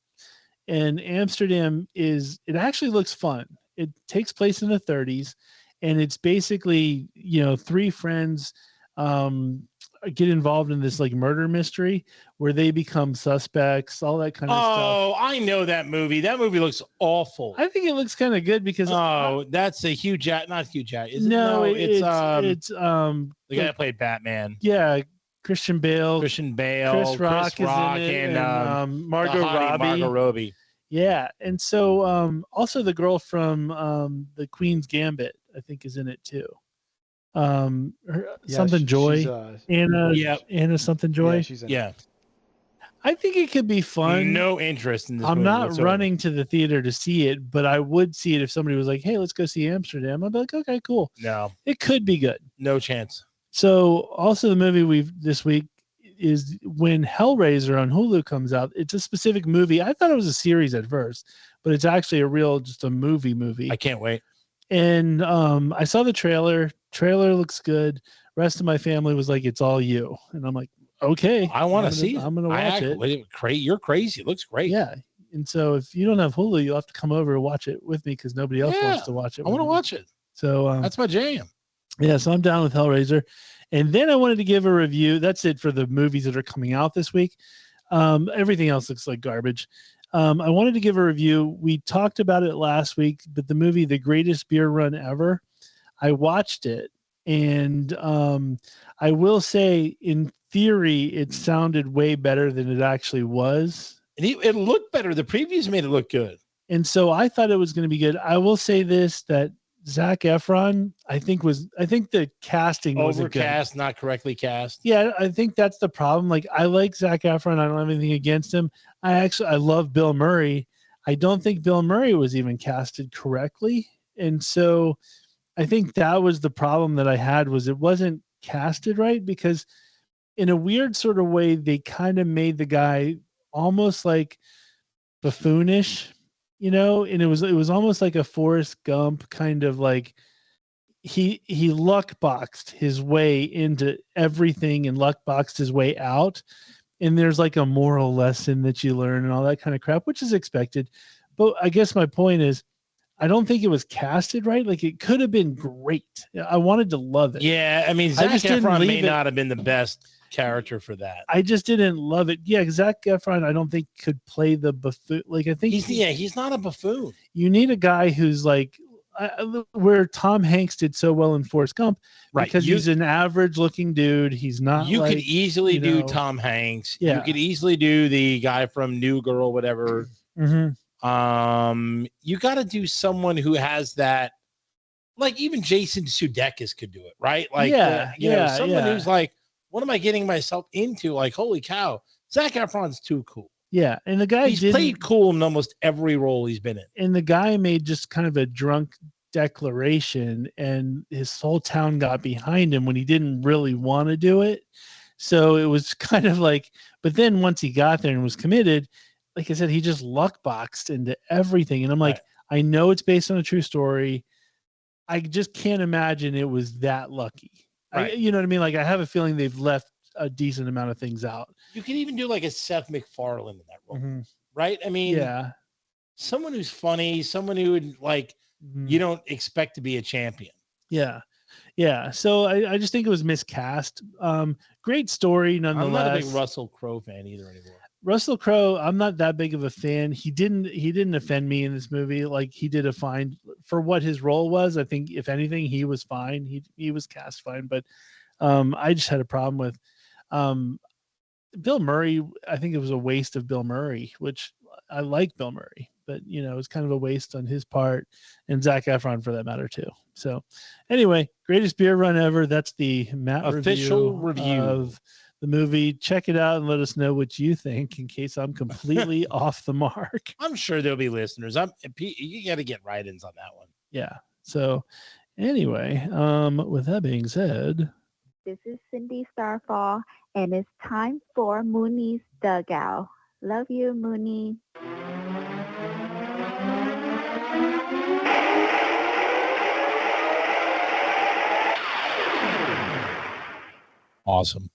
And Amsterdam it actually looks fun. It takes place in the 30s, and it's basically, three friends get involved in this like murder mystery where they become suspects, all that kind of stuff. Oh, I know that movie. That movie looks awful. I think it looks kind of good because that's a Hugh Jack, not Hugh Jack. Is it? no, No, it's the guy like, that played Batman. yeah, Christian Bale, Chris Rock is in it, and Margot Robbie. Yeah, and so also the girl from the Queen's Gambit, I think, is in it too. Something Joy, Anna something Joy. Yeah, she's in it. I think it could be fun. No interest in this. I'm movie not whatsoever. running to the theater to see it, but I would see it if somebody was like, "Hey, let's go see Amsterdam." I'd be like, "Okay, cool." No, it could be good. No chance. So, also the movie this week is when Hellraiser on Hulu comes out. It's a specific movie. I thought it was a series at first, but it's actually just a movie. I can't wait. And I saw the trailer. Trailer looks good. Rest of my family was like, "It's all you," and I'm like, "Okay, I want to see it. I'm gonna watch it." You're crazy. It looks great. Yeah. And so if you don't have Hulu, you'll have to come over and watch it with me because nobody else wants to watch it. I want to watch it. So that's my jam. Yeah, so I'm down with Hellraiser. And then I wanted to give a review. That's it for the movies that are coming out this week. Everything else looks like garbage. I wanted to give a review. We talked about it last week, but the movie The Greatest Beer Run Ever, I watched it. And I will say, in theory, it sounded way better than it actually was. And it looked better. The previews made it look good. And so I thought it was going to be good. I will say this, that Zac Efron, I think the casting was overcast, not correctly cast. Yeah, I think that's the problem. Like, I like Zac Efron. I don't have anything against him. I love Bill Murray. I don't think Bill Murray was even casted correctly. And so I think that was the problem that I had, was it wasn't casted right, because in a weird sort of way, they kind of made the guy almost like buffoonish, and it was almost like a Forrest Gump kind of like he luck boxed his way into everything and luck boxed his way out. And there's like a moral lesson that you learn and all that kind of crap, which is expected. But I guess my point is, I don't think it was casted right. Like, it could have been great. I wanted to love it. Yeah, I mean, Zac Efron may not have been the best character for that. I just didn't love it. Yeah, Zac Efron, I don't think could play the buffoon. Like, I think he's not a buffoon. You need a guy who's like where Tom Hanks did so well in Forrest Gump, right? Because he's an average-looking dude. He's not. You could easily do Tom Hanks. Yeah. You could easily do the guy from New Girl, whatever. Mm-hmm. You got to do someone who has that. Like, even Jason Sudeikis could do it, right? Like, someone who's like, what am I getting myself into? Like, holy cow, Zac Efron's too cool. Yeah, and the guy he's played cool in almost every role he's been in. And the guy made just kind of a drunk declaration, and his whole town got behind him when he didn't really want to do it. So it was kind of like, but then once he got there and was committed, like I said, he just luck boxed into everything. And I'm like, I know it's based on a true story. I just can't imagine it was that lucky. Right. You know what I mean? Like, I have a feeling they've left a decent amount of things out. You could even do like a Seth MacFarlane in that role, right? I mean, someone who's funny, someone who would like, you don't expect to be a champion. Yeah. So I just think it was miscast. Great story nonetheless. I'm not a big Russell Crowe fan either anymore. Russell Crowe, I'm not that big of a fan. He didn't offend me in this movie. Like, he did a fine for what his role was. I think if anything, he was fine. He was cast fine, but I just had a problem with Bill Murray. I think it was a waste of Bill Murray, which I like Bill Murray, but it was kind of a waste on his part, and Zac Efron for that matter too. So anyway, Greatest Beer Run Ever. That's the Matt official review of the movie. Check it out and let us know what you think, in case I'm completely off the mark. I'm sure there'll be listeners. You got to get write-ins on that one. Yeah. So anyway, with that being said, This is Cindy Starfall, and it's time for Mooney's Dugout. Love you, Mooney. Awesome.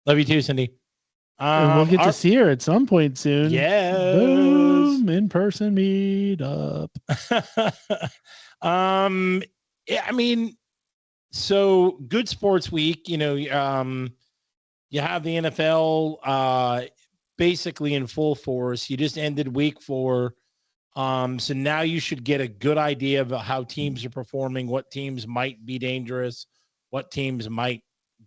Love you too, Cindy. And we'll get to see her at some point soon. Yes. Boom, in-person meetup. Yeah, I mean, so good sports week, you know, you have the NFL basically in full force. You just ended week 4. So now you should get a good idea of how teams are performing, what teams might be dangerous, what teams might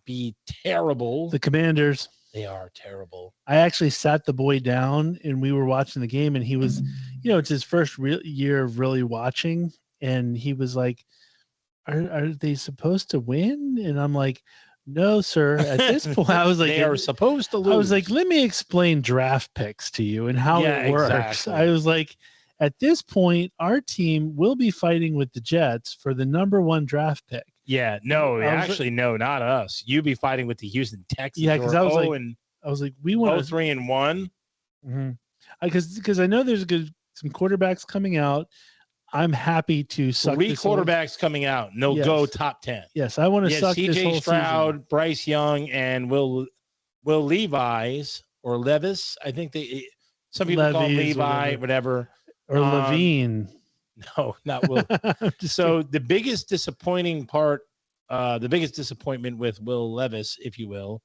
be terrible. The Commanders. They are terrible. I actually sat the boy down and we were watching the game, and he was, you know, it's his first year of really watching. And he was like, are they supposed to win? And I'm like, no, sir. At this point, I was like, they are supposed to lose. I was like, let me explain draft picks to you and how it works. Exactly. I was like, at this point, our team will be fighting with the Jets for the number 1 draft pick. Yeah, no, actually, no, not us. You be fighting with the Houston Texans. Yeah, because I was like, we want 3-1. Because I know there's some quarterbacks coming out. I'm happy to suck 3 quarterbacks coming out. No, go top 10. Yes, I want to suck this whole CJ Stroud, season. Bryce Young, and Will Levis or Levis. I think some people call him Levi, whatever. Or Levine. No, not Will. So the biggest disappointment with Will Levis, if you will,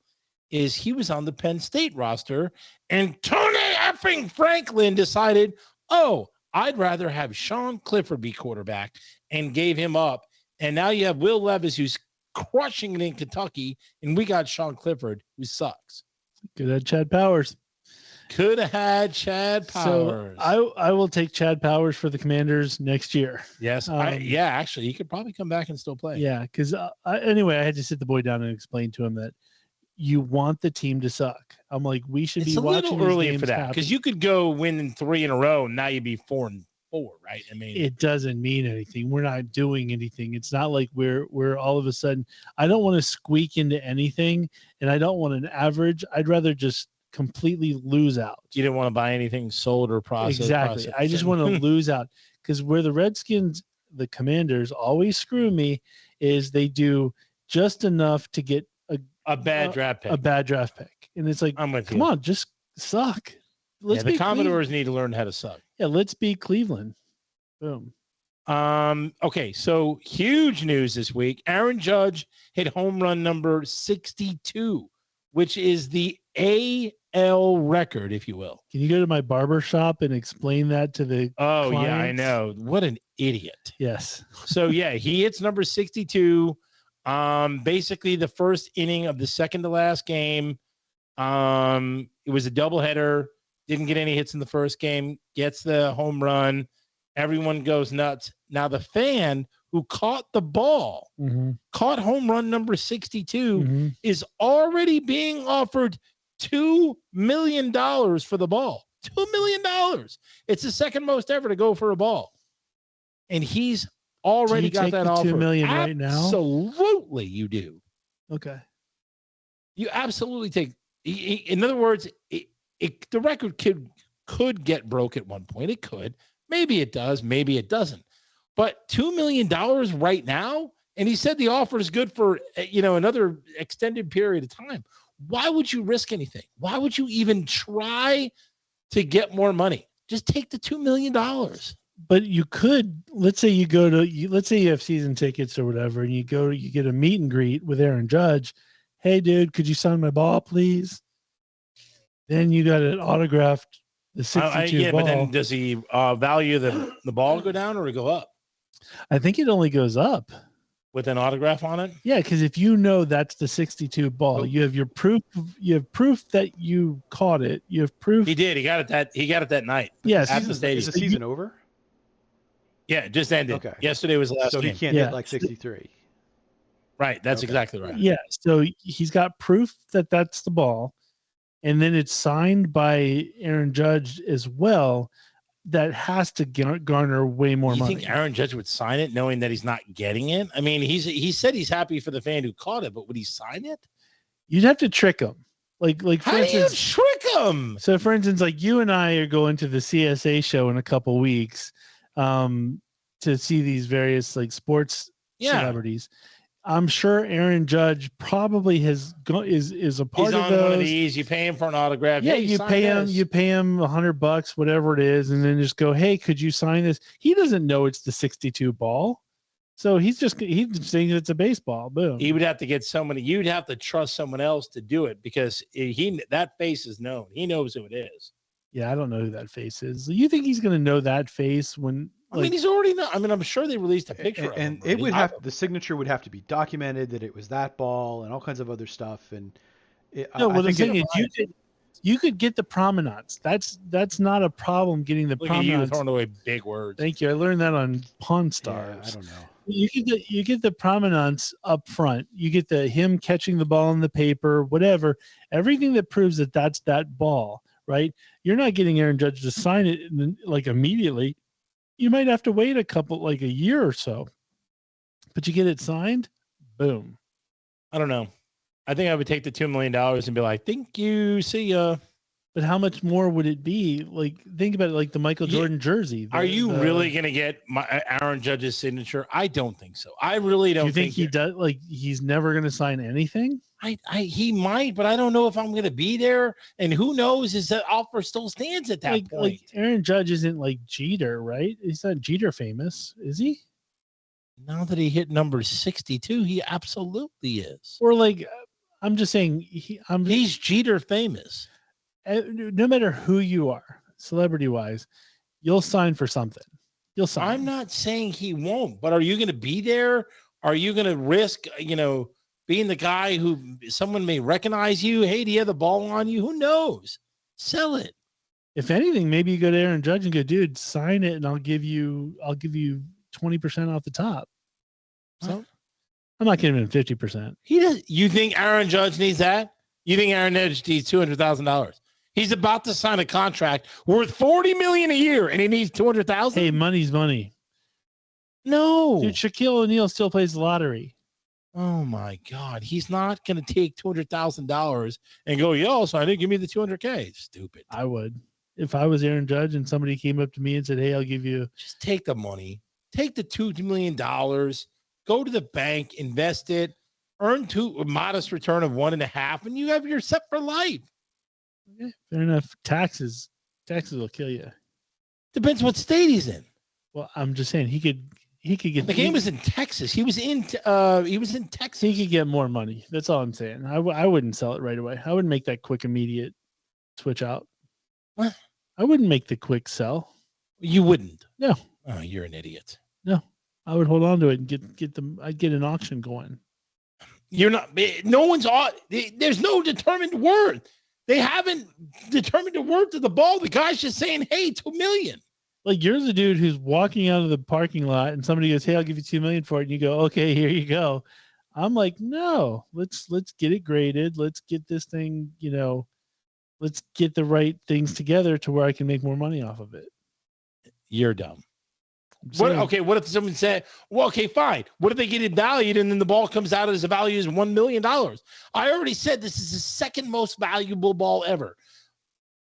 is he was on the Penn State roster, and Tony effing Franklin decided, I'd rather have Sean Clifford be quarterback, and gave him up. And now you have Will Levis, who's crushing it in Kentucky, and we got Sean Clifford, who sucks. Could have Chad Powers. Could have had Chad Powers. So I will take Chad Powers for the Commanders next year. Yes. Actually, he could probably come back and still play. Yeah, because anyway, I had to sit the boy down and explain to him that you want the team to suck. I'm like, we should be watching. It's a little early for that, because you could go win 3 in a row, and now you'd be 4-4, right? I mean, it doesn't mean anything. We're not doing anything. It's not like we're all of a sudden. I don't want to squeak into anything, and I don't want an average. I'd rather just completely lose out. You didn't want to buy anything sold or processed. Exactly. I just want to lose out, because where the Redskins, the Commanders always screw me is they do just enough to get a bad draft pick. A bad draft pick. And it's like, I'm with you. Come on, just suck. The Commodores need to learn how to suck. Yeah, let's beat Cleveland. Boom. Okay, so huge news this week. Aaron Judge hit home run number 62, which is the AL record, if you will. Can you go to my barber shop and explain that to the clients? Yeah, I know. What an idiot. Yes. So yeah, he hits number 62. Basically the first inning of the second to last game. It was a doubleheader. Didn't get any hits in the first game. Gets the home run. Everyone goes nuts. Now the fan who caught the ball, caught home run number 62, is already being offered $2 million for the ball. $2 million. It's the second most ever to go for a ball. And he's already got that offer. $2 million right now? Absolutely, you do. Okay. You absolutely take. In other words, the record could get broke at one point. It could. Maybe it does. Maybe it doesn't. But $2 million right now, and he said the offer is good for another extended period of time. Why would you risk anything? Why would you even try to get more money? Just take the $2 million. But you could, let's say you have season tickets or whatever, and you get a meet and greet with Aaron Judge. Hey, dude, could you sign my ball, please? Then you got it autographed, the 62 ball. But then does he value the ball go down or go up? I think it only goes up. With an autograph on it? Yeah, because if you know that's the 62 ball, you have your proof. You have proof that you caught it. You have proof. He did. He got it that night. Yes. At the stadium. Is the season over? Yeah, it just ended. Okay. Yesterday was the last game. So he can't hit like 63. Right. That's exactly right. Yeah. So he's got proof that that's the ball. And then it's signed by Aaron Judge as well. that has to garner way more money. You think Aaron Judge would sign it knowing that he's not getting it? I mean, he said he's happy for the fan who caught it, but would he sign it? You'd have to trick him. Like How for do you instance, trick him? So for instance, like you and I are going to the CSA show in a couple weeks to see these various like sports celebrities. I'm sure Aaron Judge probably is a part He's of on those. one of these. You pay him for an autograph. Yeah, Hey, you pay him $100, whatever it is, and then just go, hey, could you sign this? He doesn't know it's the 62 ball. So he's saying it's a baseball. Boom. He would have to get somebody. You'd have to trust someone else to do it because that face is known. He knows who it is. Yeah, I don't know who that face is. You think he's going to know that face when? I mean, he's already know. I mean, I'm sure they released a picture and of him. It would have the signature would have to be documented that it was that ball and all kinds of other stuff. And the thing is, you could get the provenance. That's not a problem getting the provenance. Look at you throwing away big words. Thank you. I learned that on Pawn Stars. Yeah, I don't know. You get the provenance up front. You get him catching the ball in the paper, whatever. Everything that proves that that's that ball, right? You're not getting Aaron Judge to sign it like immediately. You might have to wait a year or so, but you get it signed, boom. I don't know. I think I would take the $2 million and be like, thank you, see ya. But how much more would it be? Like, think about it, like the Michael Jordan jersey. Are you really going to get Aaron Judge's signature? I don't think so. I really don't. Do you think he does? Like, he's never going to sign anything? He might, but I don't know if I'm going to be there. And who knows? Is that offer still stands at that point? Like Aaron Judge isn't like Jeter, right? He's not Jeter famous, is he? Now that he hit number 62, he absolutely is. Or like, I'm just saying, he's Jeter famous. No matter who you are, celebrity-wise, you'll sign for something. You'll sign. I'm not saying he won't, but are you going to be there? Are you going to risk, being the guy who someone may recognize you? Hey, do you have the ball on you? Who knows? Sell it. If anything, maybe you go to Aaron Judge and go, dude, sign it, and I'll give you 20% off the top. So I'm not giving him 50%. He does. You think Aaron Judge needs that? You think Aaron Judge needs $200,000? He's about to sign a contract worth $40 million a year, and he needs $200,000. Hey, money's money. No, dude, Shaquille O'Neal still plays the lottery. Oh my God, he's not going to take $200,000 and go, yo, so I didn't give me the $200K. Stupid. I would. If I was Aaron Judge and somebody came up to me and said, hey, I'll give you. Just take the money. Take the $2 million. Go to the bank, invest it, earn a modest return of 1.5, and you're set for life. Okay, fair enough. Taxes will kill you. Depends what state he's in. Well, I'm just saying he could get. The game was in Texas. He was in Texas. He could get more money. That's all I'm saying. I wouldn't sell it right away. I wouldn't make that quick, immediate switch out. What? I wouldn't make the quick sell. You wouldn't? No. Oh, you're an idiot. No, I would hold on to it and get them. I'd get an auction going. You're not. No one's. There's no determined worth. They haven't determined the worth of the ball. The guy's just saying, "Hey, $2 million." Like you're the dude who's walking out of the parking lot, and somebody goes, "Hey, I'll give you $2 million for it," and you go, "Okay, here you go." I'm like, "No, let's get it graded. Let's get this thing. Let's get the right things together to where I can make more money off of it." You're dumb. What if someone said, well, okay, fine. What if they get it valued and then the ball comes out as a value as $1 million? I already said this is the second most valuable ball ever,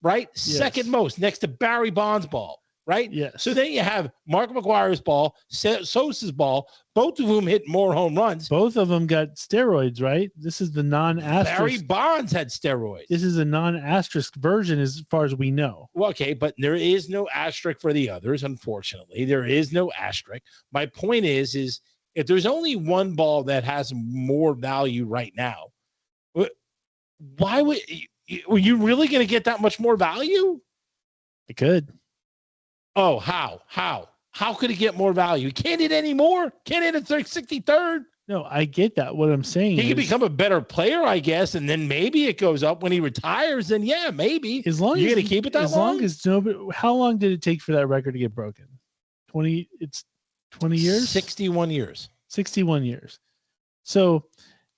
right? Yes. Second most, next to Barry Bonds' ball, right? Yes. So then you have Mark McGwire's ball, Sosa's ball, both of whom hit more home runs. Both of them got steroids, right? This is the non-asterisk. Barry Bonds had steroids. This is a non-asterisk version as far as we know. Well, okay, but there is no asterisk for the others, unfortunately. There is no asterisk. My point is if there's only one ball that has more value right now, why were you really going to get that much more value? It could. Oh, how? How could it get more value? He can't hit any more. Can't hit a 63rd. No, I get that. What I'm saying he can become a better player, I guess, and then maybe it goes up when he retires. Then yeah, maybe. As long you're as going to keep it that as long. Long as nobody. How long did it take for that record to get broken? 20. It's 20 years. 61 years. 61 years. So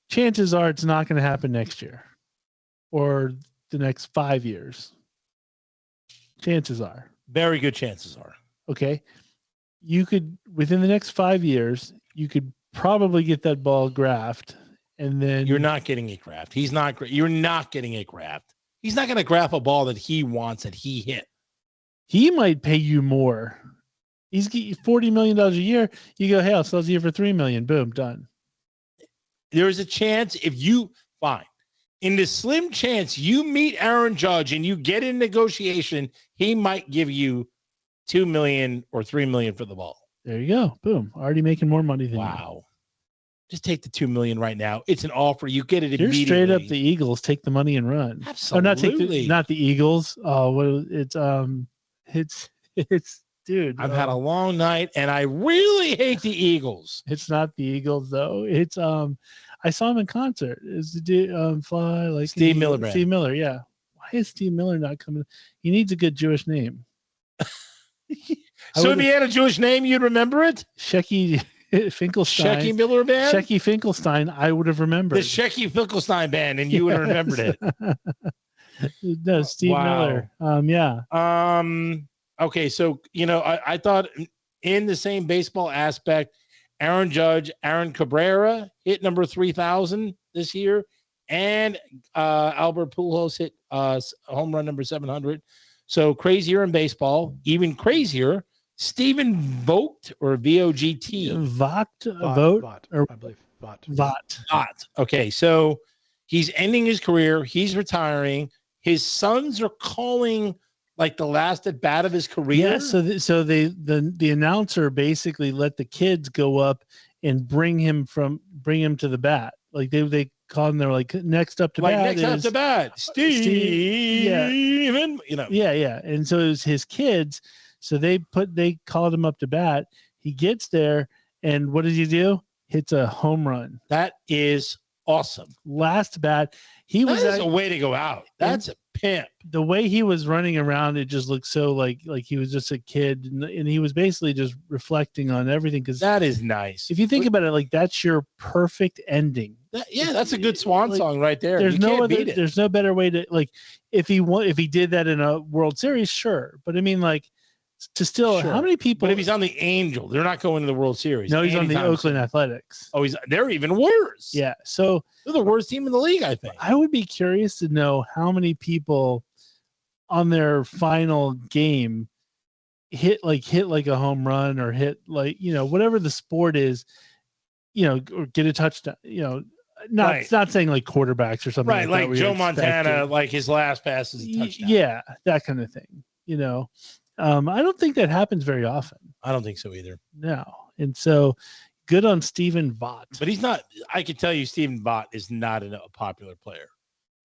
chances are it's not going to happen next year, or the next 5 years. Chances are. Very good chances are. Okay. You could, within the next 5 years, you could probably get that ball graphed. And then You're not getting it graphed. You're not getting it graphed. He's not going to graph a ball that he wants that he hit. He might pay you more. He's getting $40 million a year. You go, hey, I'll sell you for $3 million. Boom, done. There's a chance fine. In the slim chance you meet Aaron Judge and you get in negotiation, he might give you $2 million or $3 million for the ball. There you go. Boom. Already making more money than you. Wow. Just take the $2 million right now. It's an offer. You get it immediately. You're straight up the Eagles. Take the money and run. Absolutely. Not the Eagles. Oh, it's dude. I've had a long night and I really hate the Eagles. It's not the Eagles though. It's I saw him in concert. Is the dude fly like Steve Miller Band. Steve Miller, yeah. Why is Steve Miller not coming? He needs a good Jewish name. So if he had a Jewish name, you'd remember it? Shecky Finkelstein. Shecky Miller Band? Shecky Finkelstein, I would have remembered. The Shecky Finkelstein Band, and you would have remembered it. No, Steve Miller. Yeah. Okay, so, I thought in the same baseball aspect, Aaron Cabrera hit number 3,000 this year, and Albert Pujols hit home run number 700. So crazier in baseball, even crazier. Stephen Vogt or Vogt? Vogt, I believe Vogt. Vogt. Okay, so he's ending his career. He's retiring. His sons are calling like the last at bat of his career. Yeah, so the announcer basically let the kids go up and bring him to the bat. Like they called him. They're like next up to bat. Steven. Yeah. And so it was his kids. So they called him up to bat. He gets there, and what does he do? Hits a home run. That is awesome. Last bat, that's a way to go out. That's a pimp. The way he was running around, it just looked so like he was just a kid, and he was basically just reflecting on everything. Because that is nice. If you think about it, like that's your perfect ending. That's a good swan song right there. There's no better way to like if he did that in a World Series, sure. But I mean, like to still, how many people? But if he's on the Angel, they're not going to the World Series. No, he's on the Oakland Athletics. Oh, they're even worse. Yeah, so they're the worst team in the league, I think. I would be curious to know how many people on their final game hit like a home run or hit like whatever the sport is, or get a touchdown. Not saying like quarterbacks or something. Right, like Joe Montana, like his last pass is a touchdown. Yeah, that kind of thing. I don't think that happens very often. I don't think so either. No. And so good on Stephen Vogt. But he's not, I can tell you Stephen Vogt is not a popular player.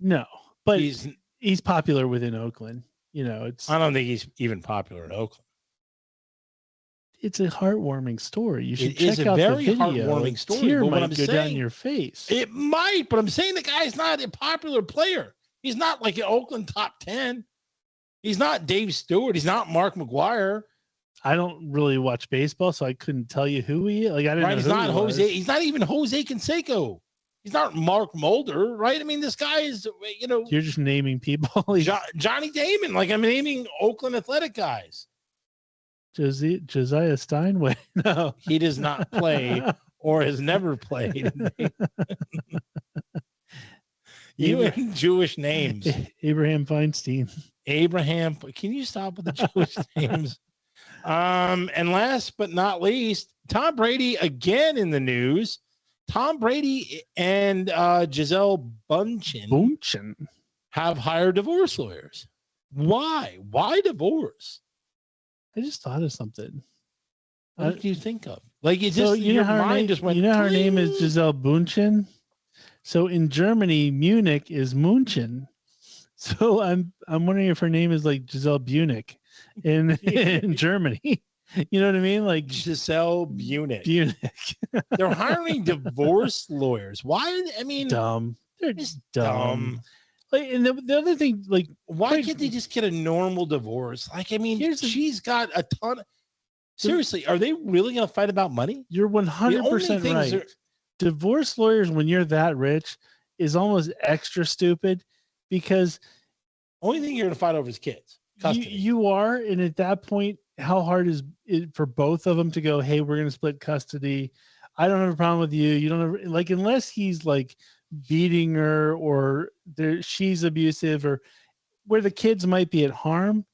No, but he's popular within Oakland. I don't think he's even popular in Oakland. It's a heartwarming story. You should check out the video. It is a very heartwarming story. Tear but might go down your face. It might, but I'm saying the guy's not a popular player. He's not like an Oakland top 10. He's not Dave Stewart. He's not Mark McGwire. I don't really watch baseball, so I couldn't tell you who he is. Like I didn't know he's who not he Jose. was. He's not even Jose Canseco. He's not Mark Mulder, right? I mean, this guy is, You're just naming people. Johnny Damon. Like I'm naming Oakland Athletic guys. Josiah Steinway. No, he does not play or has never played. You and Jewish names. Abraham Feinstein. Can you stop with the Jewish names? And last but not least, Tom Brady again in the news. Tom Brady and Gisele Bündchen have hired divorce lawyers. Why? Why divorce? I just thought of something. What did you think of? Like your mind just went. Her name is Gisele Bündchen. So in Germany, Munich is München. So I'm wondering if her name is like Gisele Bunick in Germany. You know what I mean? Like Gisele Bunick. They're hiring divorce lawyers. Why? I mean, dumb. They're just dumb. Like, and the other thing, like, why can't they just get a normal divorce? Like, I mean, she's got a ton. Seriously, are they really going to fight about money? You're 100% right. Divorce lawyers, when you're that rich, is almost extra stupid because only thing you're going to fight over is kids. custody. You are, and at that point, how hard is it for both of them to go, hey, we're going to split custody? I don't have a problem with you. You don't have, like, unless he's like beating her or she's abusive or where the kids might be at harm,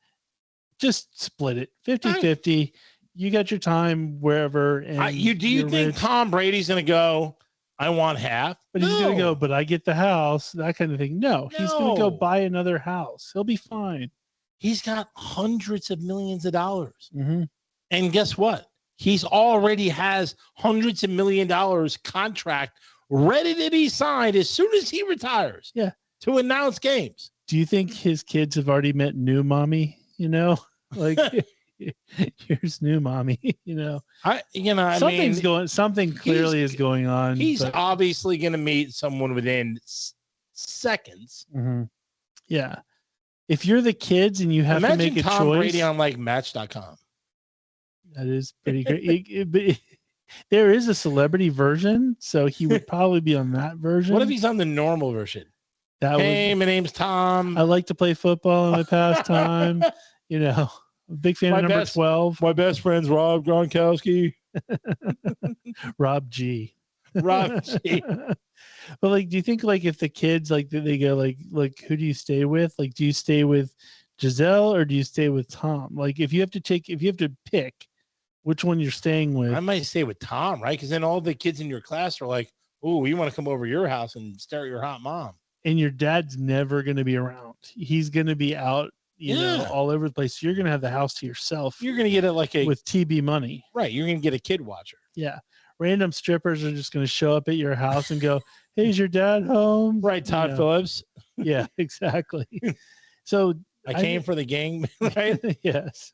just split it 50-50. You got your time wherever. And do you think rich. Tom Brady's going to go, I want half? But he's going to go, but I get the house, that kind of thing. No, he's going to go buy another house. He'll be fine. He's got hundreds of millions of dollars. Mm-hmm. And guess what? He's already has hundreds of $1 million contract ready to be signed as soon as he retires. Yeah. To announce games. Do you think his kids have already met new mommy? You know, like here's new mommy, you know, something clearly is going on. He's obviously going to meet someone within seconds. Mm-hmm. Yeah. If you're the kids and you have to make a Tom choice. Brady on like Match.com. That is pretty great. There is a celebrity version, so he would probably be on that version. What if he's on the normal version? My name's Tom. I like to play football in my pastime. You know, I'm a big fan of number 12. My best friend's Rob Gronkowski. Rob G. Rob G. But like, do you think like if the kids like they go like who do you stay with? Like, do you stay with Gisele or do you stay with Tom? Like, if you have to pick which one you're staying with, I might stay with Tom, right? Because then all the kids in your class are like, "Oh, we want to come over to your house and stare at your hot mom." And your dad's never going to be around. He's going to be out, you know, all over the place. So you're going to have the house to yourself. You're going to get it like with TB money, right? You're going to get a kid watcher. Yeah. Random strippers are just going to show up at your house and go, "Hey, is your dad home?" Right, Todd Phillips. Yeah, exactly. So I came for the gang, right? Yes.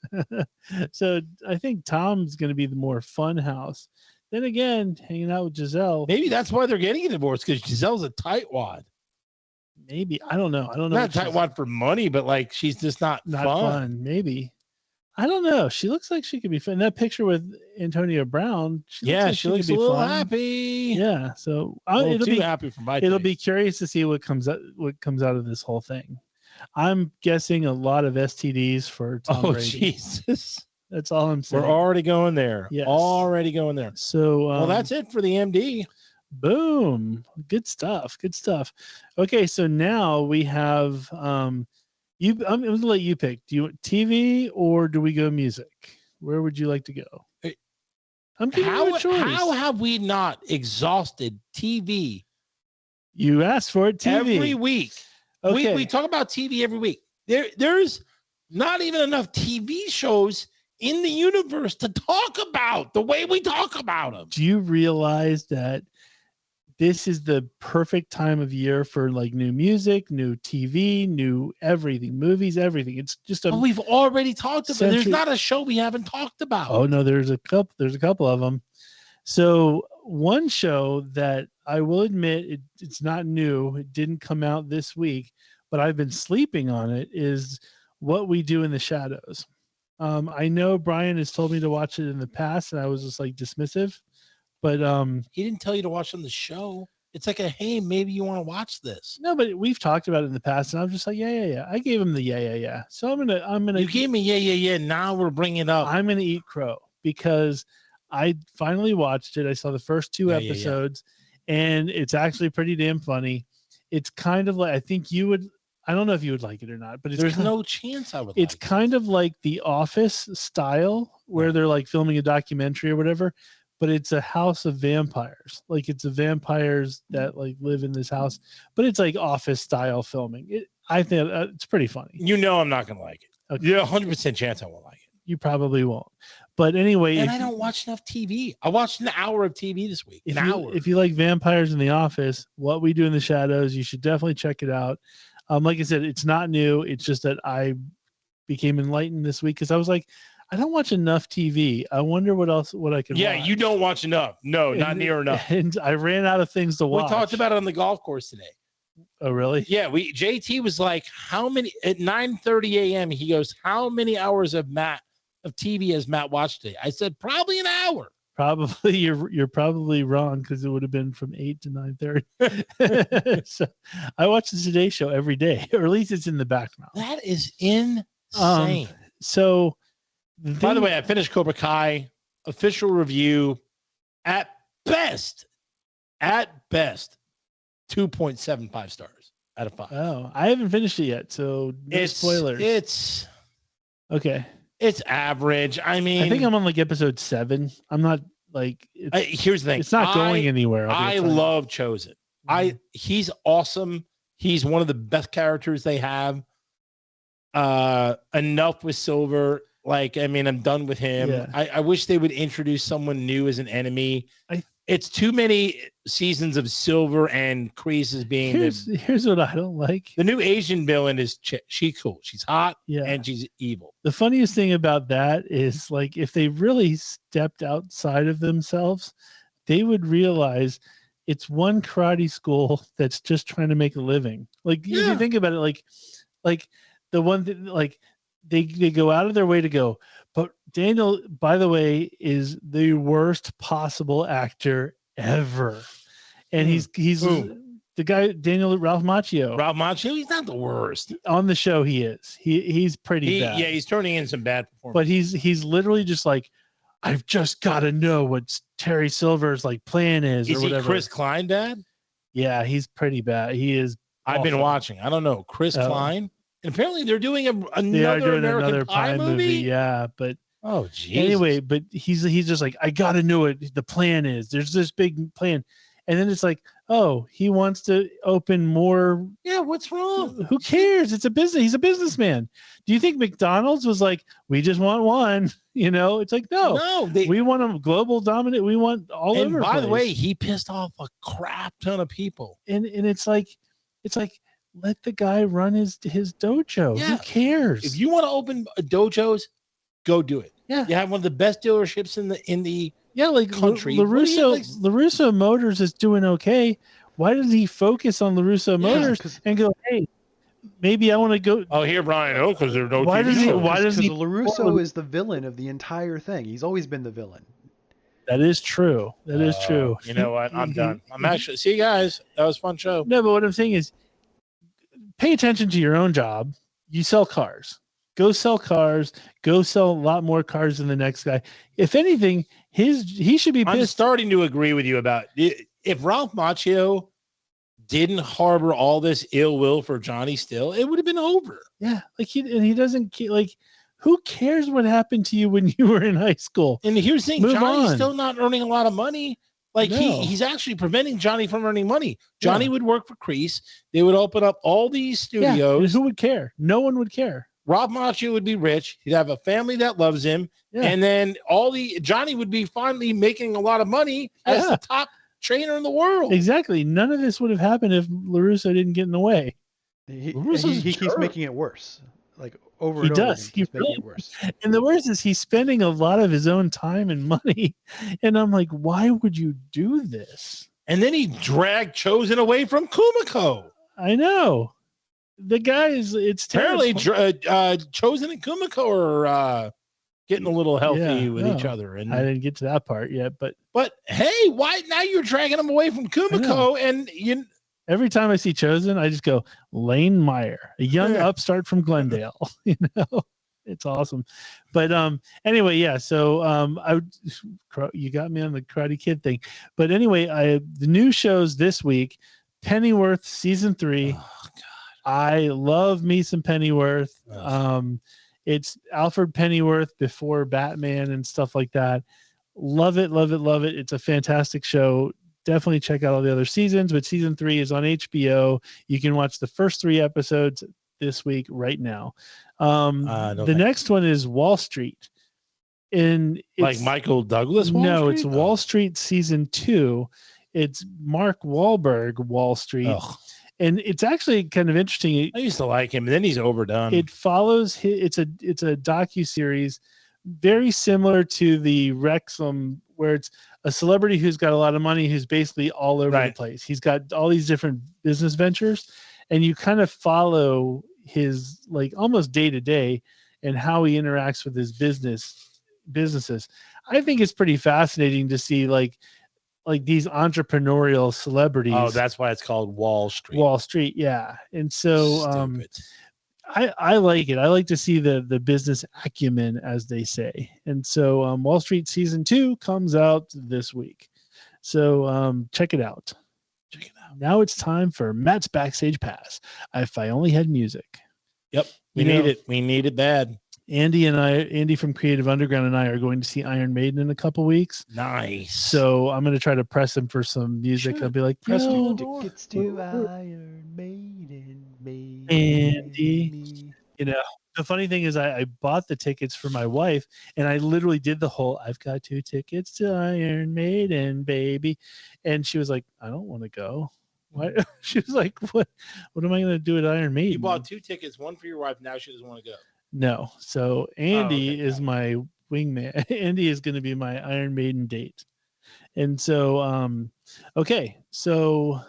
So I think Tom's going to be the more fun house. Then again, hanging out with Gisele. Maybe that's why they're getting a divorce, because Gisele's a tightwad. Maybe. I don't know. Not a tightwad for money, but like she's just not fun. Maybe. I don't know. She looks like she could be fun. That picture with Antonio Brown. She looks a little happy. Yeah. So it'll be happy for my. It'll be curious to see what comes out of this whole thing. I'm guessing a lot of STDs for Tom Brady. Jesus. That's all I'm saying. We're already going there. Yes. Already going there. So well, that's it for the MD. Boom. Good stuff. Good stuff. Okay, so now we have I'm gonna let you pick. Do you want TV or do we go music? Where would you like to go? I'm giving you a choice. How have we not exhausted TV? You asked for it, TV. Every week. Okay. We talk about TV every week. There's not even enough TV shows in the universe to talk about the way we talk about them. Do you realize that this is the perfect time of year for like new music, new TV, new everything, movies, everything? It's just we've already talked about. There's not a show we haven't talked about. Oh no, there's a couple of them. So one show that I will admit it's not new. It didn't come out this week, but I've been sleeping on it, is What We Do in the Shadows. I know Brian has told me to watch it in the past, and I was just like dismissive. But he didn't tell you to watch on the show. It's like hey, maybe you want to watch this. No, but we've talked about it in the past, and I'm just like, yeah. I gave him the yeah. So I'm gonna. You gave me yeah. Now we're bringing it up. I'm gonna eat crow because I finally watched it. I saw the first 2 episodes, and it's actually pretty damn funny. It's kind of like, I think you would. I don't know if you would like it or not, but there's no chance I would. It's kind of like The Office style, where they're like filming a documentary or whatever. But it's a house of vampires. Like it's a vampires that like live in this house, but it's like Office style filming. I think it's pretty funny. You know, I'm not going to like it. Okay. Yeah, 100% chance I won't like it. You probably won't. But anyway. And I don't watch enough TV. I watched an hour of TV this week. If you like vampires in The Office, What We Do in the Shadows, you should definitely check it out. Like I said, it's not new. It's just that I became enlightened this week because I was like, I don't watch enough TV. I wonder what I can watch. Yeah, you don't watch enough. No, not near enough. And I ran out of things to watch. We talked about it on the golf course today. Oh, really? Yeah, JT was like, how many, at 9:30 a.m., he goes, how many hours of TV has Matt watched today? I said, probably an hour. Probably you're probably wrong because it would have been from 8 to 9:30. So I watch the Today Show every day, or at least it's in the background. That is insane. Insane. So, by the way, I finished Cobra Kai. Official review at best, 2.75 stars out of 5. Oh, I haven't finished it yet, so no spoilers. It's okay. It's average. I mean, I think I'm on like episode 7. I'm not like. Here's the thing. It's not going anywhere. I love Chosen. He's awesome. He's one of the best characters they have. Enough with Silver. Like, I mean, I'm done with him. Yeah. I wish they would introduce someone new as an enemy. It's too many seasons of Silver and Kreese as being. Here's what I don't like. The new Asian villain is she's cool. She's hot, yeah, and she's evil. The funniest thing about that is, like, if they really stepped outside of themselves, they would realize it's one karate school that's just trying to make a living. Like, if you think about it, like the one that, like, they go out of their way to go. But Daniel, by the way, is the worst possible actor ever. And he's the guy, Ralph Macchio. Ralph Macchio, he's not the worst. On the show, he is. He's pretty bad. Yeah, he's turning in some bad performance. But he's literally just like, I've just got to know what Terry Silver's like plan is. Is or he whatever. Chris Klein, Dad? Yeah, he's pretty bad. He is. I've been watching. I don't know. Chris Klein. And apparently they're doing another American Pie movie. Yeah, but oh, geez. Anyway, but he's just like, I got to know what the plan is. There's this big plan, and then it's like, oh, he wants to open more. Yeah, what's wrong? Who cares? It's a business. He's a businessman. Do you think McDonald's was like, we just want one? You know, it's like, no, we want a global dominant. We want all over. And by the way, he pissed off a crap ton of people. And it's like. Let the guy run his dojo. Yeah. Who cares? If you want to open dojos, go do it. Yeah, you have one of the best dealerships in the like country. LaRusso Motors is doing okay. Why doesn't he focus on LaRusso Motors and go, hey, maybe I want to go? Oh, here, Brian. Oh, because there's no. Why does he? LaRusso is the villain of the entire thing. He's always been the villain. That is true. That is true. You know what? I'm done. I'm actually. See you guys. That was a fun show. No, but what I'm saying is, pay attention to your own job. You sell cars. Go sell cars. Go sell a lot more cars than the next guy. If anything, he should be pissed. I'm starting to agree with you about if Ralph Macchio didn't harbor all this ill will for Johnny still, it would have been over. Yeah, like he doesn't like. Who cares what happened to you when you were in high school? And here's the thing, Johnny's still not earning a lot of money. Like he's actually preventing Johnny from earning money. Johnny would work for Kreese. They would open up all these studios. Who would care? No one would care. Rob Macchio would be rich. He'd have a family that loves him. Yeah. And then Johnny would be finally making a lot of money as the top trainer in the world. Exactly. None of this would have happened if LaRusso didn't get in the way. He keeps making it worse. Like over he and does. over. He making it worse. And the worst is he's spending a lot of his own time and money. And I'm like, why would you do this? And then he dragged Chosen away from Kumiko. I know. The guy it's apparently Chosen and Kumiko are getting a little healthy with each other. And I didn't get to that part yet, but hey, why now you're dragging him away from Kumiko? And every time I see Chosen, I just go, Lane Meyer, a young upstart from Glendale. You know, it's awesome. But anyway, yeah. So you got me on the Karate Kid thing. But anyway, the new shows this week, Pennyworth season 3. Oh, God. I love me some Pennyworth. It's Alfred Pennyworth before Batman and stuff like that. Love it, love it, love it. It's a fantastic show. Definitely check out all the other seasons, but season 3 is on HBO. You can watch the first 3 episodes this week right now. The next one is Wahl Street. And it's, like Michael Douglas Wall No, Street? it's Wahl Street season 2. It's Mark Wahlberg Wall Street. Ugh. And it's actually kind of interesting. I used to like him, and then he's overdone. It follows it's a docu-series very similar to the Wrexham, where it's a celebrity who's got a lot of money who's basically all over the place. He's got all these different business ventures, and you kind of follow his like almost day to day and how he interacts with his businesses. I think it's pretty fascinating to see like these entrepreneurial celebrities. Oh, that's why it's called Wahl Street. Wahl Street, yeah. And so I like it. I like to see the business acumen, as they say. And so Wahl Street season 2 comes out this week. So check it out. Now it's time for Matt's Backstage Pass. If I only had music. Yep. We need it. We need it bad. Andy from Creative Underground and I are going to see Iron Maiden in a couple weeks. Nice. So I'm going to try to press him for some music. I'll be like, press tickets to Iron Maiden. Andy, the funny thing is I bought the tickets for my wife, and I literally did the whole, I've got 2 tickets to Iron Maiden, baby. And she was like, I don't want to go. What? She was like, what am I going to do at Iron Maiden? You bought 2 tickets, one for your wife. Now she doesn't want to go. No. So Andy is my wingman. Andy is going to be my Iron Maiden date. And so, okay. So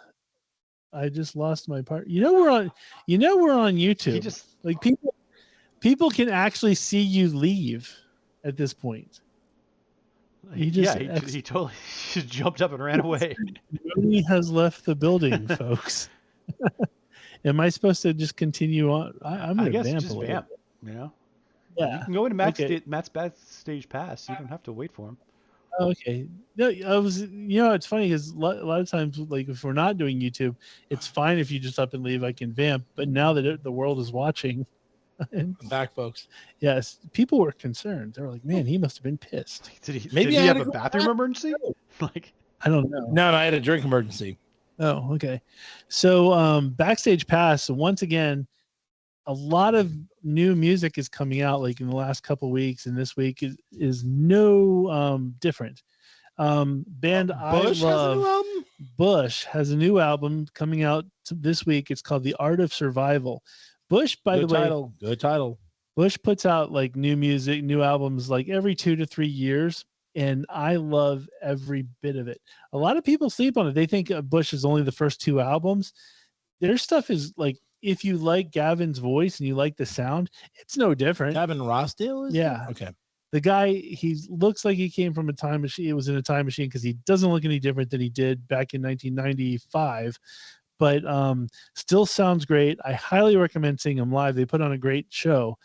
I just lost my part. We're on YouTube. Like people can actually see you leave at this point. He totally jumped up and ran away. Mooney has left the building, folks. Am I supposed to just continue on? I'm going to vamp a little bit. Yeah. Yeah. You can go into Matt's Backstage Pass. You don't have to wait for him. Okay. No, it's funny because a lot of times, like if we're not doing YouTube, it's fine if you just up and leave. I can vamp. But now that the world is watching, I'm back, folks. Yes, people were concerned. They were like, "Man, he must have been pissed." Did he have a bathroom emergency? Like, I don't know. No, I had a drink emergency. Oh, okay. So, Backstage Pass. Once again, a lot of new music is coming out like in the last couple weeks, and this week is no different. Band Bush I love, Bush has a new album coming out this week. It's called The Art of Survival. Bush, by the way, good title. Bush puts out like new music, new albums like every 2 to 3 years, and I love every bit of it. A lot of people sleep on it. They think Bush is only the first 2 albums. Their stuff is like, if you like Gavin's voice and you like the sound, it's no different. Gavin Rossdale? Yeah. Okay. The guy, he looks like he came from a time machine. It was in a time machine because he doesn't look any different than he did back in 1995, but still sounds great. I highly recommend seeing him live. They put on a great show.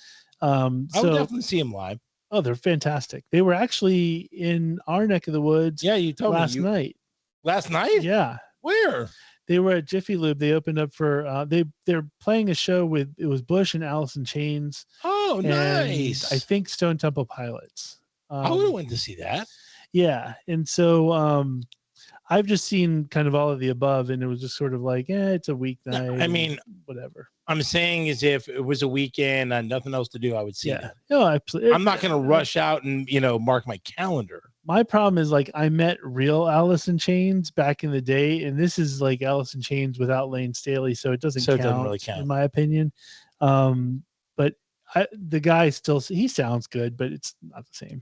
I would definitely see him live. Oh, they're fantastic. They were actually in our neck of the woods. Yeah, you told me night. Last night? Yeah. Where? They were at Jiffy Lube. They opened up for they're playing a show with, it was Bush and Alice in Chains. Oh, nice. I think Stone Temple Pilots. I would have went to see that. Yeah. And so I've just seen kind of all of the above, and it was just sort of like, it's a weeknight. I mean, whatever. I'm saying is if it was a weekend and nothing else to do, I would see that. No, I'm not going to rush out and, mark my calendar. My problem is like I met real Alice in Chains back in the day, and this is like Alice in Chains without Lane Staley, so it doesn't really count in my opinion. But the guy still, he sounds good, but it's not the same.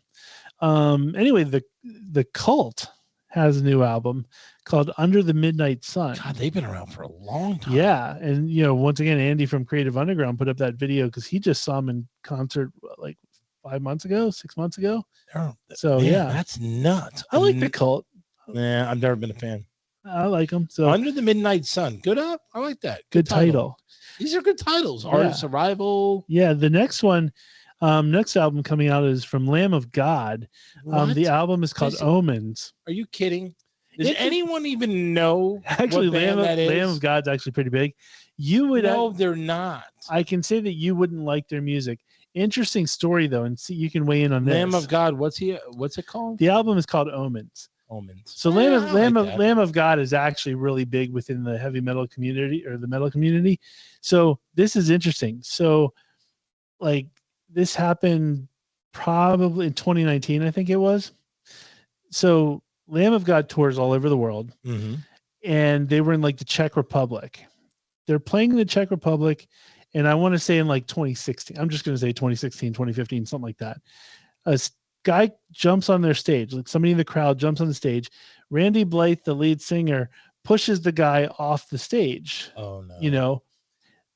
Anyway, the Cult has a new album called Under the Midnight Sun. God, they've been around for a long time. Yeah, and once again, Andy from Creative Underground put up that video because he just saw him in concert like 6 months ago. So yeah, that's nuts. I like the Cult. Yeah, I've never been a fan. I like them. So Under the Midnight Sun, good up. I like that. Good title. These are good titles. Art of Survival. Yeah, the next one, next album coming out is from Lamb of God. The album is called Omens. Are you kidding? Does anyone even know? Actually, Lamb of God's actually pretty big. You would no, they're not. I can say that you wouldn't like their music. Interesting story though, and see, you can weigh in on this. Lamb of God. What's it called? The album is called Omens. So Lamb of God is actually really big within the heavy metal community or the metal community. So this is interesting. So like this happened probably in 2019, I think it was. So Lamb of God tours all over the world, and they were in like the Czech Republic. They're playing in the Czech Republic, and I want to say in like 2016. I'm just going to say 2016, 2015, something like that. A guy jumps on their stage, like somebody in the crowd jumps on the stage. Randy Blythe, the lead singer, pushes the guy off the stage. Oh no!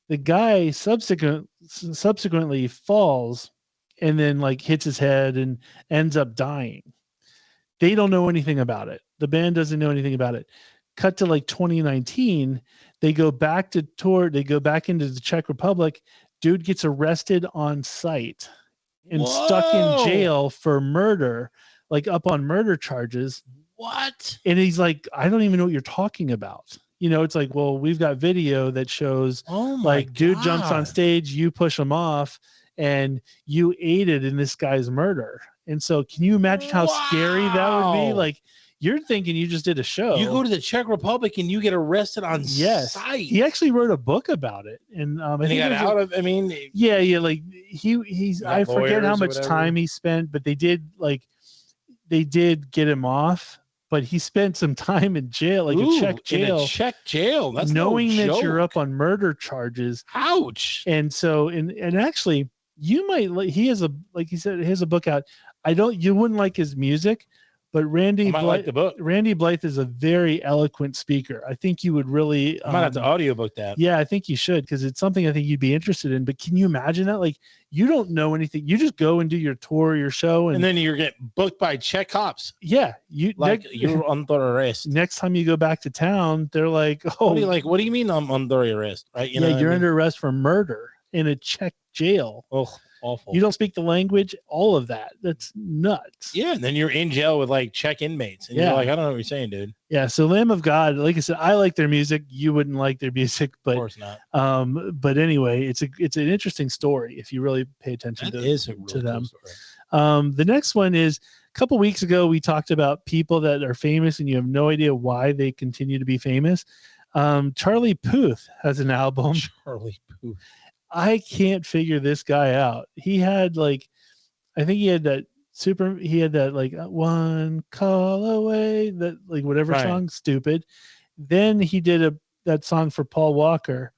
The guy subsequently falls, and then like hits his head and ends up dying. They don't know anything about it. The band doesn't know anything about it. Cut to like 2019, they go back to tour. They go back into the Czech Republic, dude gets arrested on site and stuck in jail for murder, like up on murder charges. What? And he's like, I don't even know what you're talking about. You know, it's like, well, we've got video that shows like dude jumps on stage, you push him off, and you aided in this guy's murder. And so can you imagine how scary that would be? Like, you're thinking you just did a show. You go to the Czech Republic and you get arrested on site. He actually wrote a book about it. And he got out of, yeah, like he's I forget how much time he spent, but they did get him off. But he spent some time in jail, like a Czech jail. In a Czech jail. That's knowing no that joke. you're up on murder charges. Ouch. And so, and actually, you might. He has like he said, he has a book out. You wouldn't like his music, but Randy like the book. Randy Blythe is a very eloquent speaker. I think you would really. I might have to audiobook that. Yeah, I think you should, because it's something I think you'd be interested in. But can you imagine that? Like, you don't know anything. You just go and do your tour, your show, and then you're getting booked by Czech cops. Yeah, you're under arrest. Next time you go back to town, they're like, "Oh, what do you mean I'm under arrest?" Right? You're under arrest for murder in a Czech jail. Oh, awful. You don't speak the language. All of that. That's nuts. Yeah, and then you're in jail with like Czech inmates, and you're like, I don't know what you're saying, dude. Yeah. So Lamb of God, like I said, I like their music. You wouldn't like their music, but of course not. But anyway, it's an interesting story if you really pay attention to them. Cool. The next one is a couple weeks ago we talked about people that are famous and you have no idea why they continue to be famous. Charlie Puth has an album. Charlie Puth. I can't figure this guy out. He had like, I think he had that like one call away, that like whatever song, stupid. Then he did that song for Paul Walker,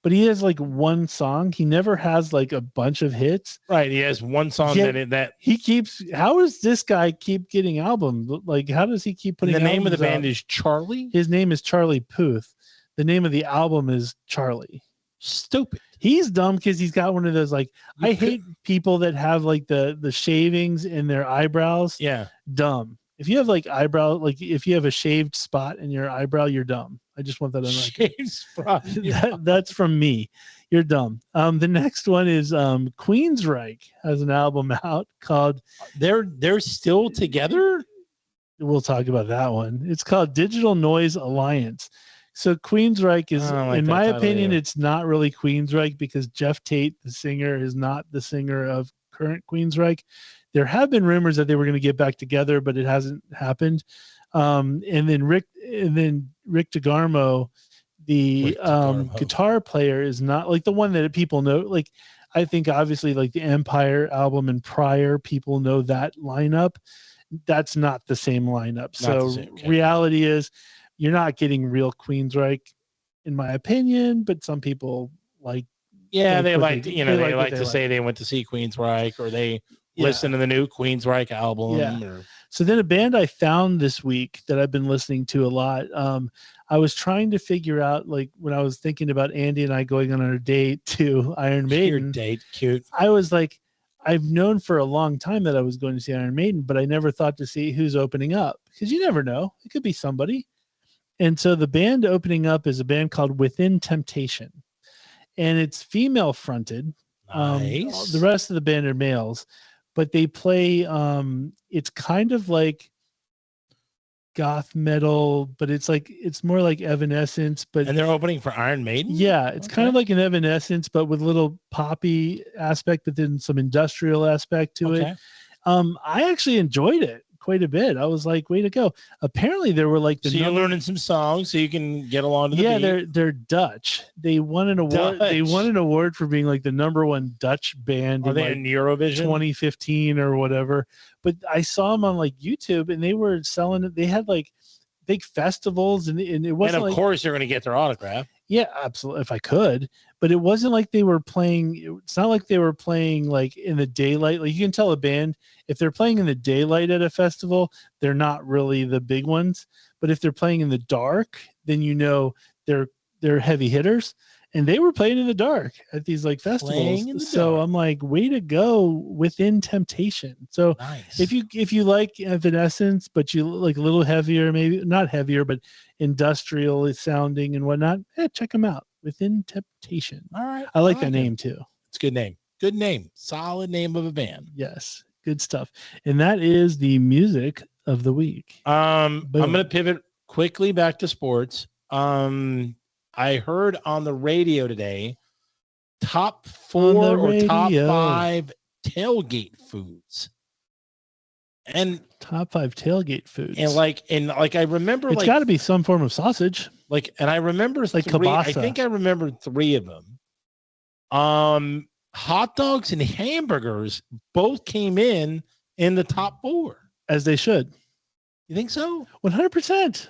but he has like one song. He never has like a bunch of hits. Right. He has one song that he keeps. How does this guy keep getting albums? Like, how does he keep putting? The name of the band out? Is Charlie. His name is Charlie Puth. The name of the album is Charlie. Stupid. He's dumb because he's got one of those like I hate people that have like the shavings in their eyebrows. Yeah. Dumb. If you have like eyebrow, like if you have a shaved spot in your eyebrow, you're dumb. I just want that on record. Shaved spot. That's from me. You're dumb. The next one is Queensryche has an album out called They're still together? We'll talk about that one. It's called Digital Noise Alliance. So Queensryche is, in my opinion, it's not really Queensryche because Jeff Tate, the singer, is not the singer of current Queensryche. There have been rumors that they were going to get back together, but it hasn't happened. And then Rick DeGarmo, the guitar player, is not like the one that people know. Like, I think obviously like the Empire album and Prior, people know that lineup. That's not the same lineup. Reality is, you're not getting real Queensryche, in my opinion, but some people like. Yeah, they like to say they went to see Queensryche or they listen to the new Queensryche album. Yeah. So then a band I found this week that I've been listening to a lot. I was trying to figure out, like when I was thinking about Andy and I going on our date to Iron Maiden. Your date, cute. I was like, I've known for a long time that I was going to see Iron Maiden, but I never thought to see who's opening up because you never know. It could be somebody. And so the band opening up is a band called Within Temptation, and it's female fronted. Nice. The rest of the band are males, but they play. It's kind of like goth metal, but it's more like Evanescence. And they're opening for Iron Maiden. Yeah, it's kind of like an Evanescence, but with a little poppy aspect, but then some industrial aspect to it. I actually enjoyed it quite a bit. I was like, way to go. Apparently there were like you're learning some songs so you can get along to the beat. They're Dutch. They won an award. They won an award for being like the #1 Dutch band. Are they in Eurovision 2015 or whatever? But I saw them on like YouTube and they were selling it. They had like big festivals and it wasn't. And of course you're going to get their autograph. Yeah, absolutely. If I could, but it wasn't like they were playing. It's not like they were playing like in the daylight. Like you can tell a band if they're playing in the daylight at a festival, they're not really the big ones. But if they're playing in the dark, then you know they're heavy hitters. And they were playing in the dark at these like festivals. So I'm like, way to go, Within Temptation. So nice. If you like Evanescence, but you like a little heavier, maybe not heavier, but industrial sounding and whatnot, check them out. Within Temptation. All right. I like that name too. It's a good name. Good name. Solid name of a band. Yes, good stuff. And that is the music of the week. I'm going to pivot quickly back to sports. I heard on the radio today, top 4 or top 5 tailgate foods. And top 5 tailgate foods. And I remember it's got to be some form of sausage. And I remember like 3, kielbasa. I think I remember 3 of them. Hot dogs and hamburgers both came in the top 4. As they should. You think so? 100%.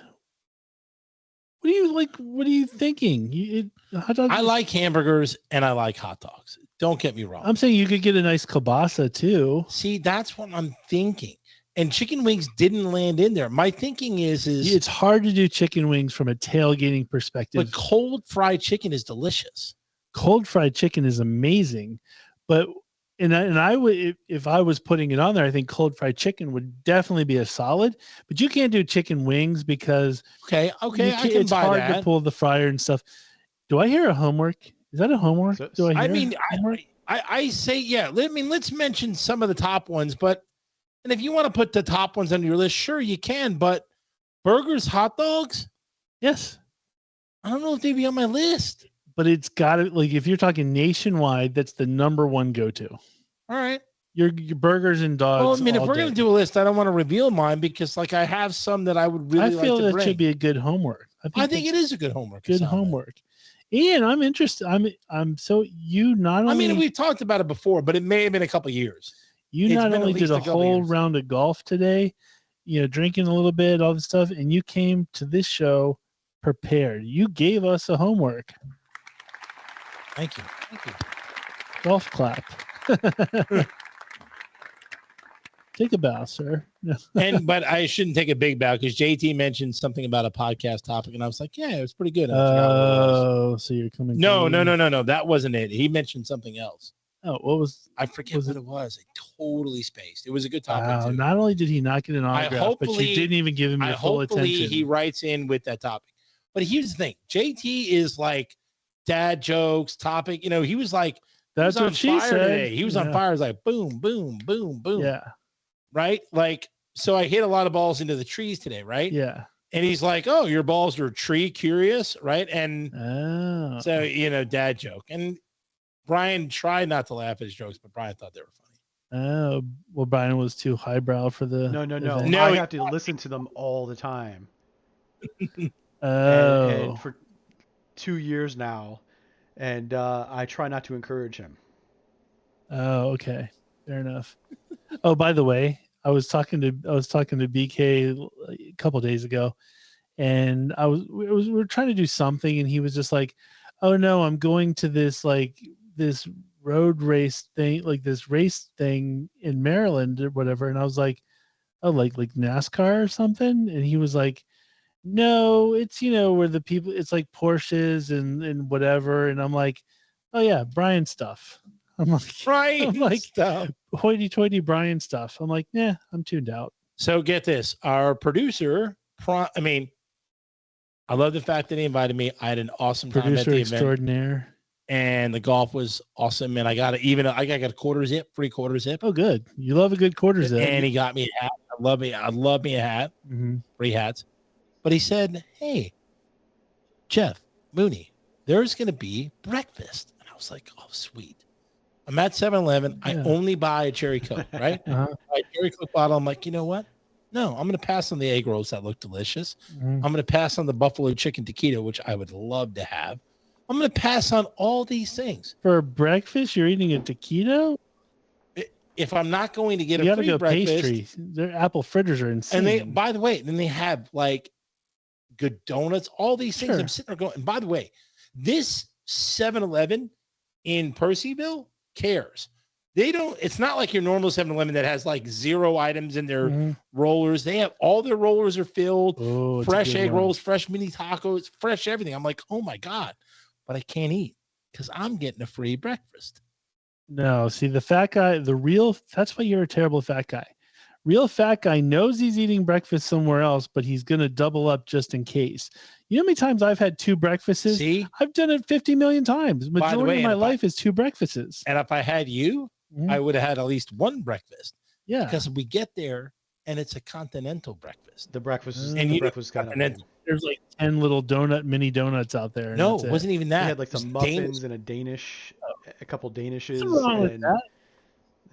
What are you thinking? Hot dogs? I like hamburgers and I like hot dogs. Don't get me wrong. I'm saying you could get a nice kielbasa too. See, that's what I'm thinking. And chicken wings didn't land in there. My thinking is it's hard to do chicken wings from a tailgating perspective. But cold fried chicken is delicious. Cold fried chicken is amazing, but I would, if I was putting it on there, I think cold fried chicken would definitely be a solid. But you can't do chicken wings because I can it's buy hard that. to pull the fryer and stuff. Do I hear a homework? Is that a homework? Do I hear homework? I say yeah. Let's mention some of the top ones, but. And if you want to put the top ones on your list, sure you can. But burgers, hot dogs, yes. I don't know if they'd be on my list. But it's got to, like, if you're talking nationwide, that's the number one go-to. All right. Your burgers and dogs. Well, I mean, if we're going to do a list, I don't want to reveal mine because, like, I have some that I would really like to bring. I feel that should be a good homework. I think it is a good homework. Good homework. Ian, I'm interested. I'm so you not only. I mean, we've talked about it before, but it may have been a couple of years. You not only did a whole round of golf today, drinking a little bit, all this stuff, and you came to this show prepared. You gave us a homework. Thank you. Golf clap. Take a bow, sir. But I shouldn't take a big bow because JT mentioned something about a podcast topic, and I was like, yeah, it was pretty good. Oh, so you're coming. No. That wasn't it. He mentioned something else. Oh, what was? I forget what it was. I totally spaced. It was a good topic. Wow, not only did he not get an autograph, but you didn't even give him your full attention. Hopefully, he writes in with that topic. But here's the thing: JT is like dad jokes topic. He was like, that's what she said. Today. He was on fire. It was like boom, boom, boom, boom. Yeah. Right. Like, so I hit a lot of balls into the trees today. Right. Yeah. And he's like, oh, your balls are tree curious. Right. And so, dad joke. And Brian tried not to laugh at his jokes, but Brian thought they were funny. Oh, well, Brian was too highbrow for the. No. I have to listen to them all the time. And for 2 years now, and I try not to encourage him. Oh, okay, fair enough. Oh, by the way, I was talking to BK a couple days ago, and we were trying to do something, and he was just like, "Oh no, I'm going to this this road race thing, like this race thing in Maryland or whatever." And I was like, "Oh, like NASCAR or something?" And he was like, "No, it's where the people, it's like Porsches and whatever." And I'm like, "Oh yeah, Brian stuff." I'm like stuff. Hoity-toity Brian stuff. I'm like, "Yeah, I'm tuned out." So get this, our producer, I love the fact that he invited me. I had an awesome time at the event. Producer extraordinaire. And the golf was awesome. And I got a quarter zip, free quarter zip. Oh, good. You love a good quarter zip. And he got me a hat. I love me a hat. Mm-hmm. Free hats. But he said, "Hey, Jeff, Mooney, there's going to be breakfast." And I was like, "Oh, sweet." I'm at 7-Eleven. Yeah. I only buy a cherry Coke, right? Uh-huh. I buy a cherry Coke bottle. I'm like, you know what? No, I'm going to pass on the egg rolls that look delicious. Mm-hmm. I'm going to pass on the buffalo chicken taquito, which I would love to have. I'm going to pass on all these things. For breakfast, you're eating a taquito? If I'm not going to get a free breakfast. Pastry. Their apple fritters are insane. And by the way, then they have like good donuts, all these things. Sure. I'm sitting there going, and by the way, this 7-Eleven in Percyville cares. It's not like your normal 7-Eleven that has like 0 items in their rollers. They have all their rollers are filled, fresh egg rolls, fresh mini tacos, fresh everything. I'm like, oh my God, but I can't eat because I'm getting a free breakfast. No, see the fat guy, that's why you're a terrible fat guy. Real fat guy knows he's eating breakfast somewhere else, but he's going to double up just in case. You know how many times I've had 2 breakfasts? See, I've done it 50 million times. Majority of my life is 2 breakfasts. And if I had you, I would have had at least 1 breakfast. Yeah. Because we get there and it's a continental breakfast. The breakfast is And the you- breakfast kind and then- of. There's like 10 little mini donuts out there. and No, that's it wasn't even that. They had like some It was muffins Danish. and a couple Danishes. What's wrong with and, that?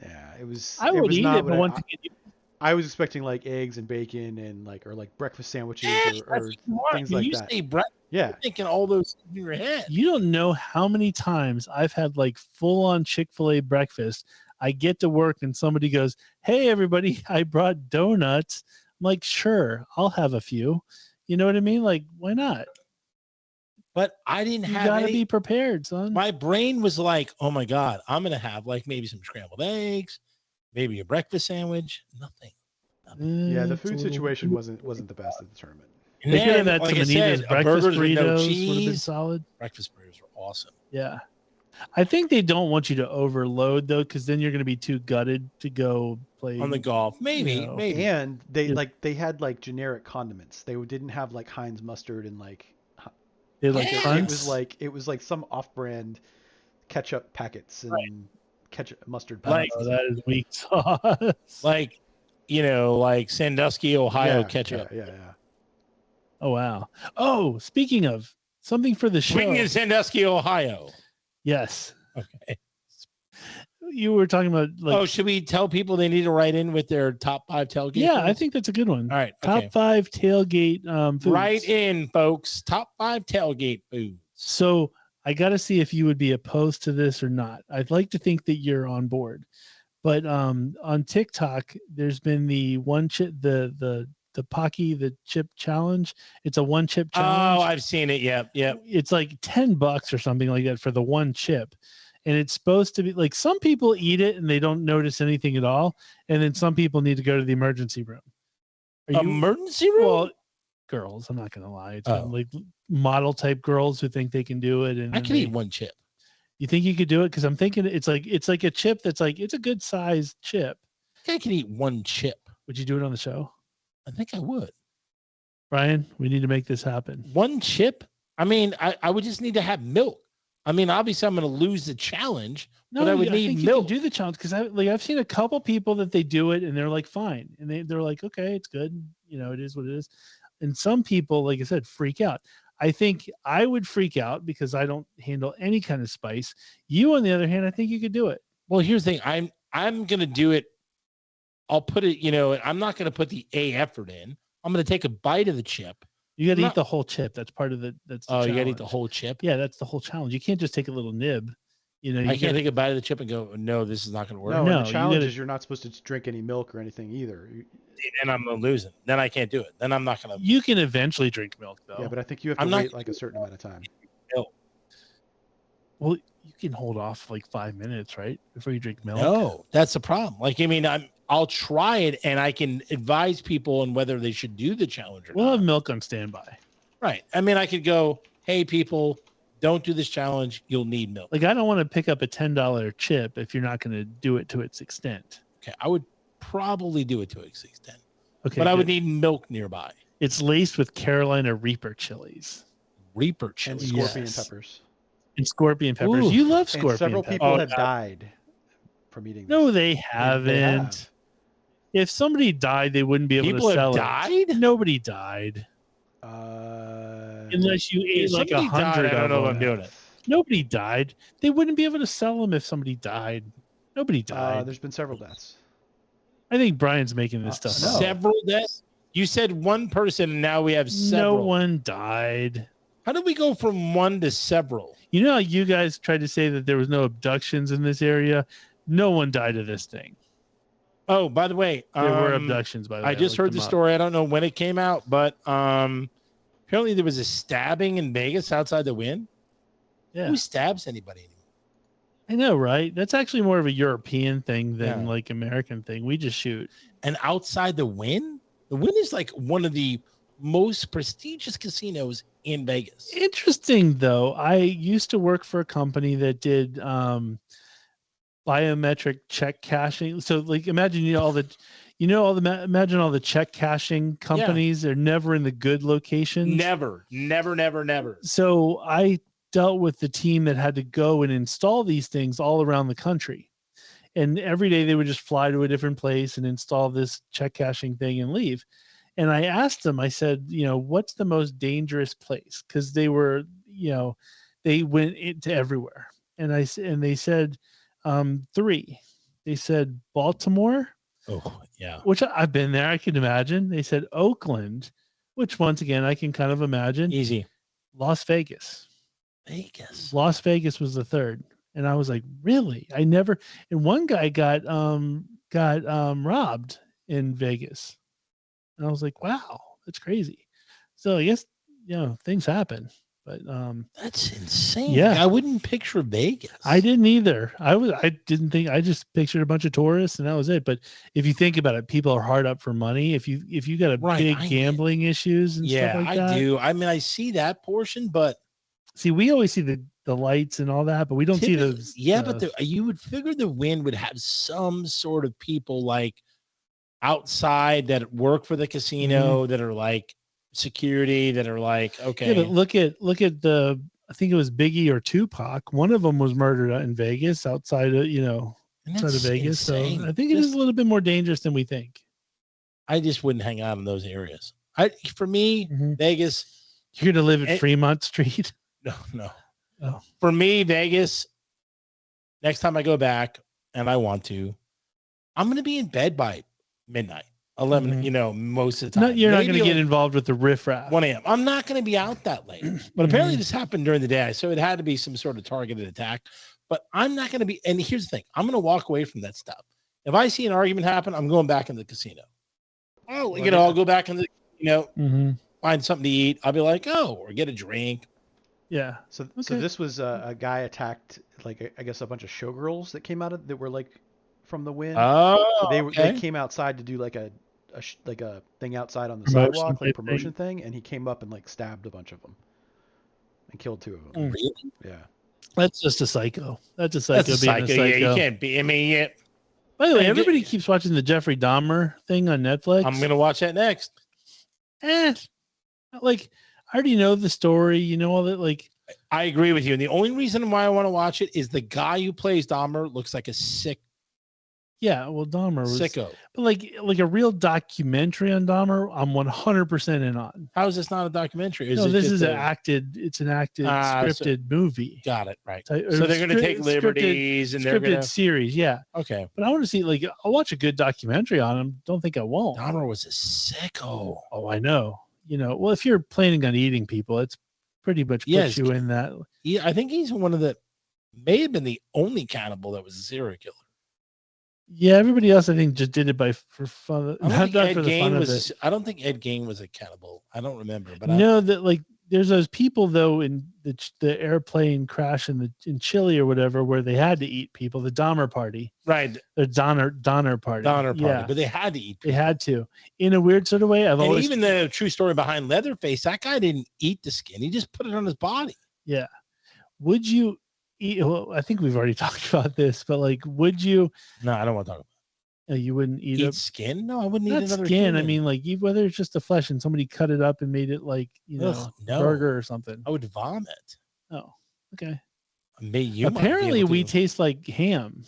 Yeah, it was. I it would was eat not it, what but once again, I was expecting like eggs and bacon and like breakfast sandwiches or things When like you that. say breakfast, Yeah, you're thinking all those in your head. you don't know how many times I've had like full on Chick-fil-A breakfast. I get to work and somebody goes, "Hey, everybody, I brought donuts." I'm like, "Sure, I'll have a few." You know what I mean? Like, why not? But I didn't You have gotta any. be prepared, son. My brain was like, "Oh my god, I'm gonna have like maybe some scrambled eggs, maybe a breakfast sandwich." Nothing. yeah. The It's a food little- situation wasn't the best at the tournament. And They could have then, had like some I Anita's said, breakfast burgers with burritos. no Would have been cheese. solid. Breakfast burritos were awesome. Yeah. I think they don't want you to overload though, because then you're going to be too gutted to go play On the golf, maybe. And they Yeah. they had like generic condiments. They didn't have like Heinz mustard and like They like Yeah. it crunch. was like some off-brand ketchup packets and ketchup mustard Like- packets. Oh, that is weak sauce. Like, like Sandusky, Ohio yeah, ketchup. Yeah. Oh wow. Oh, speaking of something for the show. Swing in Sandusky, Ohio. Yes. Okay. You were talking about like Oh, should we tell people they need to write in with their top 5 tailgate? yeah, I foods? think that's a good one. All right. Top Okay. 5 tailgate foods. Write in, folks. Top 5 tailgate foods. So I got to see if you would be opposed to this or not. I'd like to think that you're on board, but on TikTok, there's been the one chip, the Pocky, the chip challenge. It's a 1 chip challenge. Oh, I've seen it. Yep. It's like $10 or something like that for the 1 chip. And it's supposed to be like some people eat it and they don't notice anything at all. And then some people need to go to the emergency room. Are you, Emergency room? well, girls, I'm not going to lie. It's Oh. like model type girls who think they can do it. And I then could eat 1 chip. You think you could do it? Because I'm thinking it's like a chip that's like, it's a good sized chip. I think I could eat 1 chip. Would you do it on the show? I think I would. Brian, we need to make this happen. 1 chip? I mean, I would just need to have milk. I mean, obviously, I'm going to lose the challenge, but I would need think milk. you can do the challenge because I've seen a couple people that they do it and they're like fine and they're like okay, it's good, it is what it is. And some people, like I said, freak out. I think I would freak out because I don't handle any kind of spice. You, on the other hand, I think you could do it. Well, here's the thing. I'm going to do it. I'll put it, I'm not going to put the A effort in. I'm going to take a bite of the chip. You got to Not- eat the whole chip. That's part of the. That's the Oh, you got to eat challenge. the whole chip? Yeah, that's the whole challenge. You can't just take a little nib. You I can't gotta- take a bite of the chip and go, no, this is not going to work. No, No, and the you challenge gotta- is you're not supposed to drink any milk or anything either. Then I'm losing. Then I can't do it. Then I'm not going to. You can eventually drink milk though. Yeah, but I think you have to I'm not- wait like a certain amount of time. Well, you can hold off like 5 minutes, right, before you drink milk. No, that's the problem. Like, I mean, I'll try it and I can advise people on whether they should do the challenge or We'll not. have milk on standby. Right. I mean, I could go, hey, people, don't do this challenge. You'll need milk. Like, I don't want to pick up a $10 chip if you're not going to do it to its extent. Okay. I would probably do it to its extent, Okay, but I would good. need milk nearby. It's laced with Carolina Reaper chilies Reaper And chili. scorpion Yes. peppers. and scorpion peppers. Ooh. You love And scorpion several peppers. people Oh, have God. died from eating this. No, they They haven't. have. If somebody died, they wouldn't be able People to have sell died? it. Nobody died. Unless you ate If like somebody died, 100 I don't of know if them. I'm doing it. Nobody died. They wouldn't be able to sell them if somebody died. Nobody died. There's been several deaths. I think Brian's making this stuff no. up. Several deaths? You said 1 person, and now we have several. No one died. How did we go from 1 to several? You know how you guys tried to say that there was no abductions in this area? No one died of this thing. Oh, by the way, There were abductions, by the way. I just looked heard them the up. story. I don't know when it came out, but apparently there was a stabbing in Vegas outside the Wynn. Yeah. Who stabs anybody anymore? I know, right? That's actually more of a European thing than Yeah. like American thing. We just shoot. And outside the Wynn? The Wynn is like one of the most prestigious casinos in Vegas. Interesting though. I used to work for a company that did biometric check cashing. So like imagine all the check cashing companies. They're never in the good locations. Never. So I dealt with the team that had to go and install these things all around the country. And every day they would just fly to a different place and install this check cashing thing and leave. And I asked them, I said, what's the most dangerous place? Because they were, they went into everywhere. And they said 3. They said Baltimore. Oh, yeah. Which I've been there. I can imagine. They said Oakland, which once again, I can kind of imagine. Easy. Las Vegas. Las Vegas was the 3rd. And I was like, really? I never. And one guy got robbed in Vegas. And I was like, wow, that's crazy. So I guess, things happen. But that's insane. Yeah, I wouldn't picture Vegas. I didn't either. I didn't think. I just pictured a bunch of tourists and that was it. But if you think about it, people are hard up for money. If you got a big gambling issues and stuff like that. I do. I mean, I see that portion, but see, we always see the lights and all that, but we don't see those. Yeah, but you would figure the Wynn would have some sort of people like outside that work for the casino that are like security, that are like, okay. Yeah, but look at the, I think it was Biggie or Tupac. One of them was murdered in Vegas outside of, outside of Vegas. Insane. So I think it is a little bit more dangerous than we think. I just wouldn't hang out in those areas. For me, Vegas. You're going to live at Fremont Street? No. Oh. For me, Vegas, next time I go back, and I want to, I'm going to be in bed by midnight, 11, most of the time. You're not going to get involved with the riffraff. 1 a.m. I'm not going to be out that late. But apparently this happened during the day, so it had to be some sort of targeted attack. But I'm not going to be, and here's the thing, I'm going to walk away from that stuff. If I see an argument happen, I'm going back in the casino. Oh, I'll go back in the, find something to eat. I'll be like, or get a drink. Yeah. So this was a guy attacked, like, I guess a bunch of showgirls that came out of, that were like from the Wynn. Oh, so they came outside to do like a thing outside on the sidewalk, like promotion thing, and he came up and like stabbed a bunch of them and killed 2 of them. Really? Yeah. That's just a psycho. That's a psycho being a psycho. Yeah, you can't be. I mean, By the way, everybody keeps watching the Jeffrey Dahmer thing on Netflix. I'm gonna watch that next. Like, I already know the story. All that. Like, I agree with you. And the only reason why I want to watch it is the guy who plays Dahmer looks like a sick. Yeah, well, Dahmer was sicko. But like a real documentary on Dahmer, I'm 100% in on. How is this not a documentary? This is an acted scripted movie. Got it, right. So they're going to take liberties and they're going to series, yeah. Okay. But I want to see, like, I'll watch a good documentary on him. Don't think I won't. Dahmer was a sicko. Oh, I know. Well, if you're planning on eating people, it's pretty much puts you in that. Yeah, I think he's one of the, may have been the only cannibal that was a serial killer. Yeah, everybody else I think just did it for fun. I don't think Ed Gein was a cannibal. I don't remember, but there's those people though in the airplane crash in Chile or whatever where they had to eat people. The Dahmer party, right? The Donner party. Yeah. But they had to eat people. They had to, in a weird sort of way. Even the true story behind Leatherface, that guy didn't eat the skin; he just put it on his body. Yeah. Would you? Well, I think we've already talked about this, but like, would you? No, I don't want to talk about it. You wouldn't eat skin? No, I wouldn't eat another skin. human. I mean, like, whether it's just the flesh and somebody cut it up and made it like, burger or something. I would vomit. Oh, okay. Apparently, we taste like ham.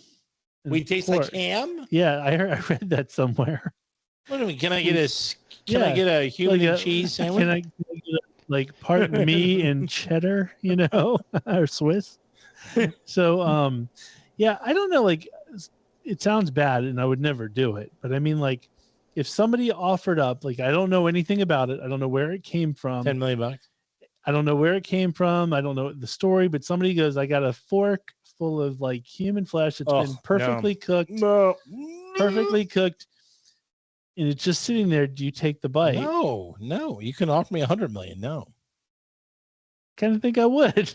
We taste like ham? Yeah, I read that somewhere. What do you mean? Can I get a human and cheese sandwich? Can I get like part me and cheddar, or Swiss? So, I don't know. Like, it sounds bad, and I would never do it. But I mean, like, if somebody offered up, like, I don't know anything about it. I don't know where it came from. $10 million. I don't know where it came from. I don't know the story. But somebody goes, I got a fork full of like human flesh. It's been perfectly cooked. Perfectly cooked. And it's just sitting there. Do you take the bite? No. You can offer me $100 million. No. Kind of think I would.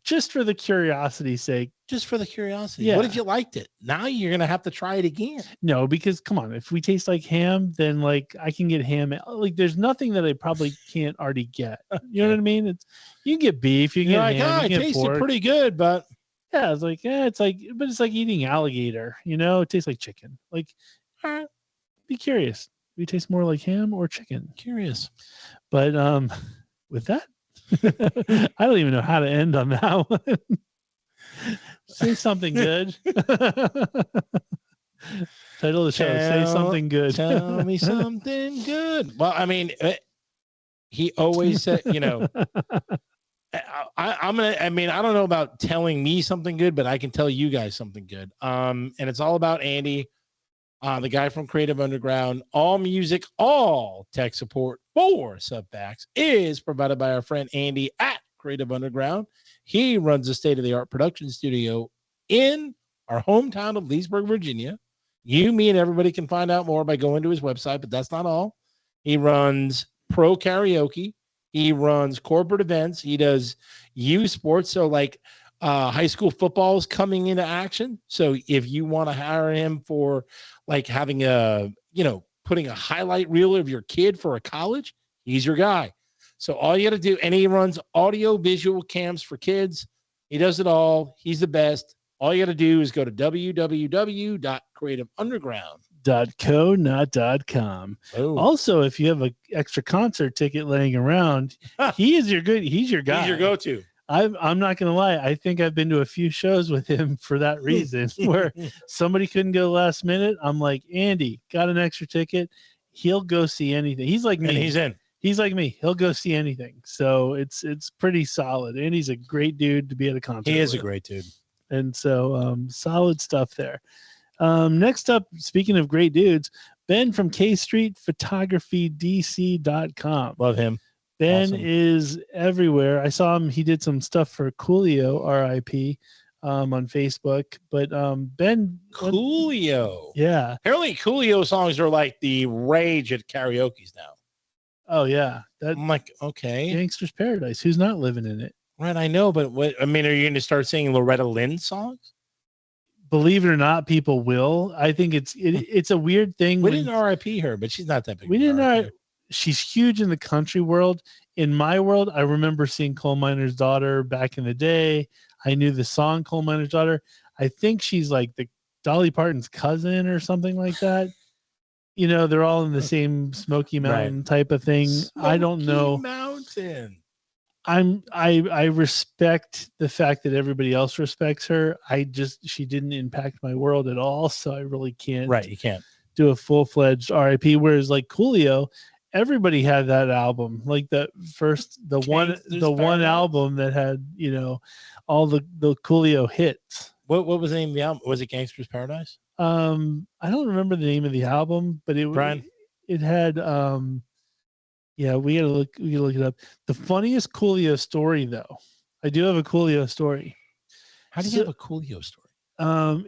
Just for the curiosity's sake. Just for the curiosity. Yeah. What if you liked it? Now you're going to have to try it again. No, because come on, if we taste like ham, then like I can get ham. Like there's nothing that I probably can't already get. You know what I mean? You can get beef, you can get ham, it tasted pretty good, but Yeah, it's like, but it's like eating alligator, it tastes like chicken. Like, be curious. Do it taste more like ham or chicken? Curious. But with that, I don't even know how to end on that one. Say something good. Title of the show, Say Something Good. Tell me something good. Well, I mean, he always said, I don't know about telling me something good, but I can tell you guys something good. And it's all about Andy, the guy from Creative Underground. All music, all tech support for Subfacts is provided by our friend Andy at Creative Underground. He runs a state-of-the-art production studio in our hometown of Leesburg, Virginia. You, me, and everybody can find out more by going to his website, but that's not all. He runs pro karaoke. He runs corporate events. He does youth sports. So like high school football is coming into action. So if you want to hire him for like having putting a highlight reel of your kid for a college, he's your guy. So all you got to do, and he runs audio visual cams for kids. He does it all. He's the best. All you got to do is go to www.creativeunderground.co, not .com. Oh. Also, if you have an extra concert ticket laying around, he's your guy. He's your go-to. I'm not going to lie. I think I've been to a few shows with him for that reason, where somebody couldn't go last minute. I'm like, Andy, got an extra ticket. He'll go see anything. He's like me. And he's in. He's like me. He'll go see anything. So it's pretty solid. And he's a great dude to be at a concert. He is with. a great dude. And so solid stuff there. Next up, speaking of great dudes, Ben from KStreetPhotographyDC.com. Love him. Ben Awesome. is everywhere. I saw him. He did some stuff for Coolio, RIP, on Facebook. But Ben. Coolio. Yeah. Apparently Coolio songs are like the rage at karaoke's now. Oh, yeah. I'm like, okay. Gangster's Paradise. Who's not living in it? Right, I know, but are you going to start singing Loretta Lynn songs? Believe it or not, people will. I think it's a weird thing. We didn't RIP her, but she's not that big. We didn't. She's huge in the country world. In my world, I remember seeing Coal Miner's Daughter back in the day. I knew the song Coal Miner's Daughter. I think she's like the Dolly Parton's cousin or something like that. They're all in the same Smoky Mountain type of thing. I don't know. Mountain. I respect the fact that everybody else respects her. She didn't impact my world at all, so I really can't. Right, you can't do a full-fledged RIP. Whereas like Coolio, everybody had that album, like the one album that had all the Coolio hits. What was the name of the album? Was it Gangster's Paradise? I don't remember the name of the album, but it had yeah, we gotta look it up. The funniest Coolio story, though. I do have a Coolio story. How do you have a Coolio story?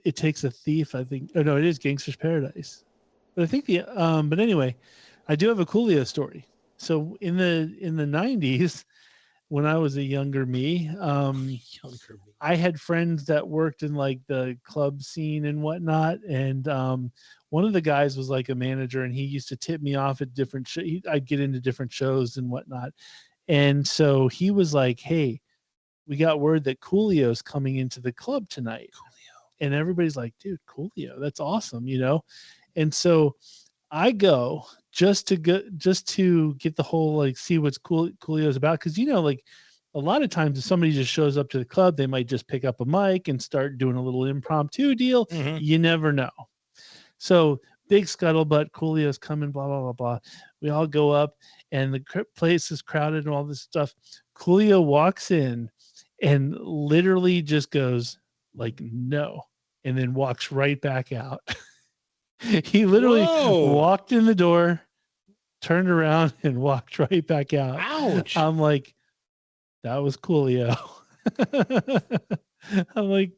It takes a thief, I think. Oh no, it is Gangster's Paradise. But I think but anyway, I do have a Coolio story. So in the 90s, when I was a younger me, I had friends that worked in like the club scene and whatnot, and one of the guys was like a manager, and he used to tip me off at different I'd get into different shows and whatnot. And so he was like, hey, we got word that Coolio's coming into the club tonight. Coolio. And everybody's like, dude, Coolio, that's awesome, And so I go just to get the whole, like, see what's Coolio's about. Cause like a lot of times if somebody just shows up to the club, they might just pick up a mic and start doing a little impromptu deal. Mm-hmm. You never know. So big scuttlebutt, Coolio's coming, blah, blah, blah, blah. We all go up and the place is crowded and all this stuff. Coolio walks in and literally just goes like, no, and then walks right back out. He literally walked in the door, turned around and walked right back out. Ouch. I'm like, that was Coolio. I'm like,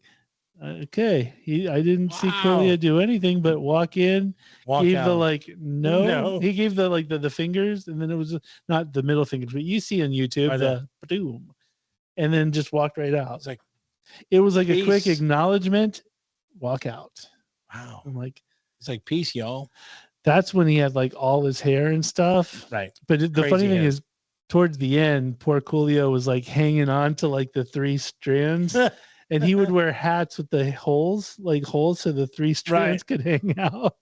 okay. I didn't see Coolio do anything but walk in, gave out. The like, no. He gave the like the fingers, and then it was not the middle fingers, but you see on YouTube the boom, and then just walked right out. It was like peace. A quick acknowledgement, walk out. Wow. I'm like, it's like peace, y'all. That's when he had like all his hair and stuff. Right. But the funny thing is, towards the end, poor Coolio was like hanging on to like the 3 strands. and he would wear hats with the holes so the 3 strands could hang out.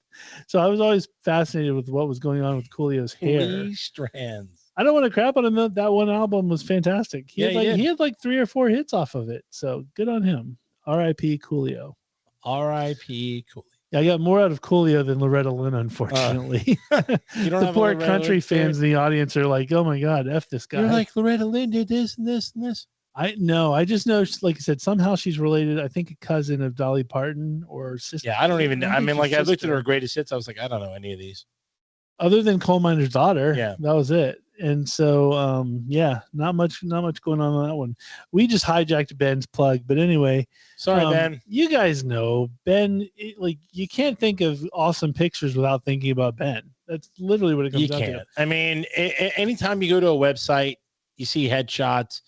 So I was always fascinated with what was going on with Coolio's hair. 3 strands. I don't want to crap on him. That one album was fantastic. He had like 3 or 4 hits off of it. So good on him. R.I.P. Coolio. R.I.P. Coolio. I got more out of Coolio than Loretta Lynn, unfortunately. You don't the have poor a country fans in the audience are like, oh my God, F this guy. You're like, Loretta Lynn did this and this and this. I just know, like I said, somehow she's related. I think a cousin of Dolly Parton or sister. Yeah, I don't even know. I mean, like, I looked at her greatest hits. I was like, I don't know any of these. Other than Coal Miner's Daughter. Yeah. That was it. And so, not much going on that one. We just hijacked Ben's plug. But anyway. Sorry, Ben. You guys know, Ben, you can't think of awesome pictures without thinking about Ben. That's literally what it comes down to. I mean, anytime you go to a website, you see headshots.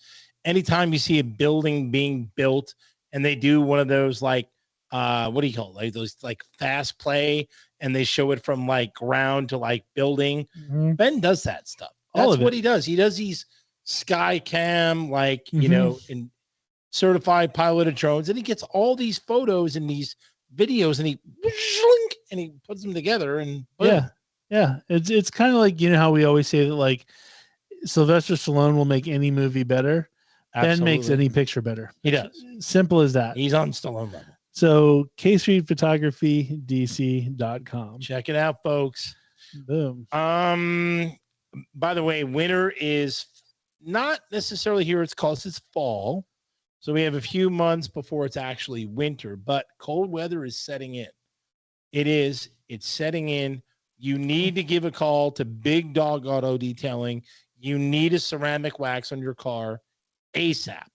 Anytime you see a building being built and they do one of those, like, what do you call it? Like those, like, fast play, and they show it from like ground to like building. Mm-hmm. Ben does that stuff. That's what he does. He does these sky cam, like, you know, in certified pilot of drones, and he gets all these photos and these videos, and he puts them together. And it's kind of like, you know how we always say that, like, Sylvester Stallone will make any movie better. Absolutely. Ben makes any picture better. He does. Simple as that. He's on Stallone level. So K-Street Photography DC.com. Check it out, folks. Boom. By the way, winter is not necessarily here. It's fall. So we have a few months before it's actually winter, but cold weather is setting in. It's setting in. You need to give a call to Big Dog Auto Detailing. You need a ceramic wax on your car ASAP.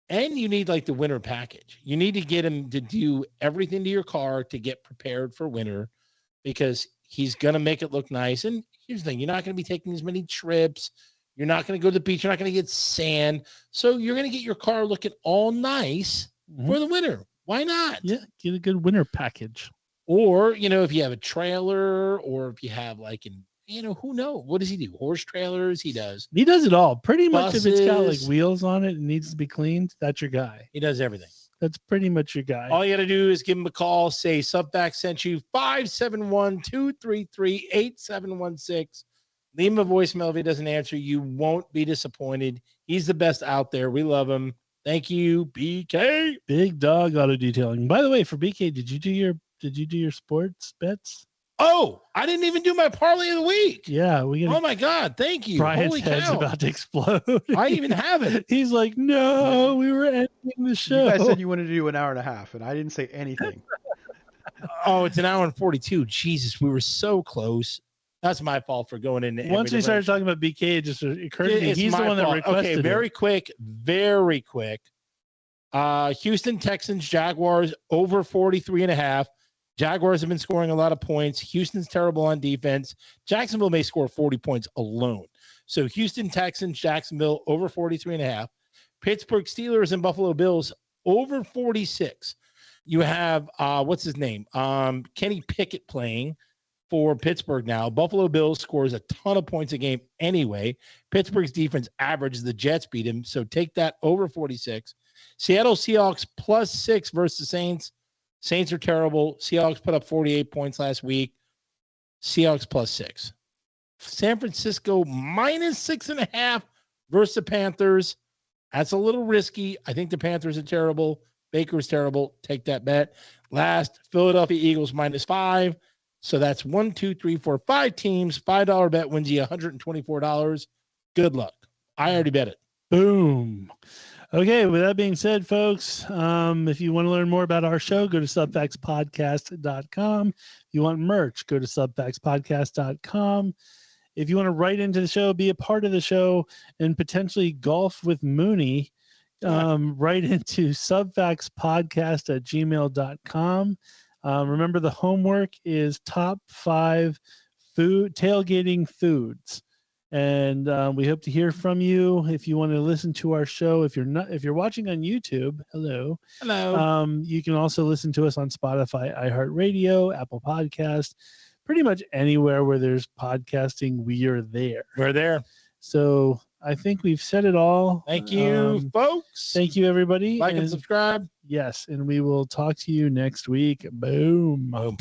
And you need, like, the winter package. You need to get him to do everything to your car to get prepared for winter, because he's going to make it look nice. And here's the thing. You're not going to be taking as many trips. You're not going to go to the beach. You're not going to get sand. So you're going to get your car looking all nice for the winter. Why not? Yeah, get a good winter package. Or, you know, if you have a trailer, or if you have, like, who knows? What does he do? Horse trailers? He does it all. Pretty much. Buses. If it's got, like, wheels on it and needs to be cleaned, that's your guy. He does everything. That's pretty much your guy. All you got to do is give him a call. Say Subfact sent you. 571-233-8716. Leave him a voicemail. If he doesn't answer, you won't be disappointed. He's the best out there. We love him. Thank you, BK. Big Dog Auto Detailing. By the way, for BK, did you do your sports bets? Oh, I didn't even do my parlay of the week. Yeah, oh my God, thank you. Brian's Holy head's cow. about to explode. I even have it. He's like, no, we were ending the show. You guys said you wanted to do an hour and a half, and I didn't say anything. Oh, it's an hour and 42. Jesus, we were so close. That's my fault for going into. Once we started talking about BK, it just occurred to me he's the one that requested it. Very quick. Houston Texans, Jaguars over 43.5. Jaguars have been scoring a lot of points. Houston's terrible on defense. Jacksonville may score 40 points alone. So Houston Texans, Jacksonville over 43.5. Pittsburgh Steelers and Buffalo Bills over 46. You have what's his name? Kenny Pickett playing for Pittsburgh now. Buffalo Bills scores a ton of points a game anyway. Pittsburgh's defense averages. The Jets beat him. So take that over 46. Seattle Seahawks +6 versus the Saints. Saints are terrible. Seahawks put up 48 points last week. Seahawks +6. San Francisco -6.5 versus the Panthers. That's a little risky. I think the Panthers are terrible. Baker's terrible. Take that bet. Last, Philadelphia Eagles -5. So that's 1, 2, 3, 4, 5 teams. $5 bet wins you $124. Good luck. I already bet it. Boom. Okay, with that being said, folks, if you want to learn more about our show, go to subfactspodcast.com. If you want merch, go to subfactspodcast.com. If you want to write into the show, be a part of the show, and potentially golf with Mooney, write into subfactspodcast@gmail.com. Remember, the homework is top 5 tailgating foods. And we hope to hear from you. If you want to listen to our show, if you're watching on YouTube, hello. You can also listen to us on Spotify, iHeartRadio, Apple Podcast, pretty much anywhere where there's podcasting, we are there. We're there. So I think we've said it all. Thank you, folks. Thank you, everybody. Like and subscribe. Yes, and we will talk to you next week. Boom. Boom.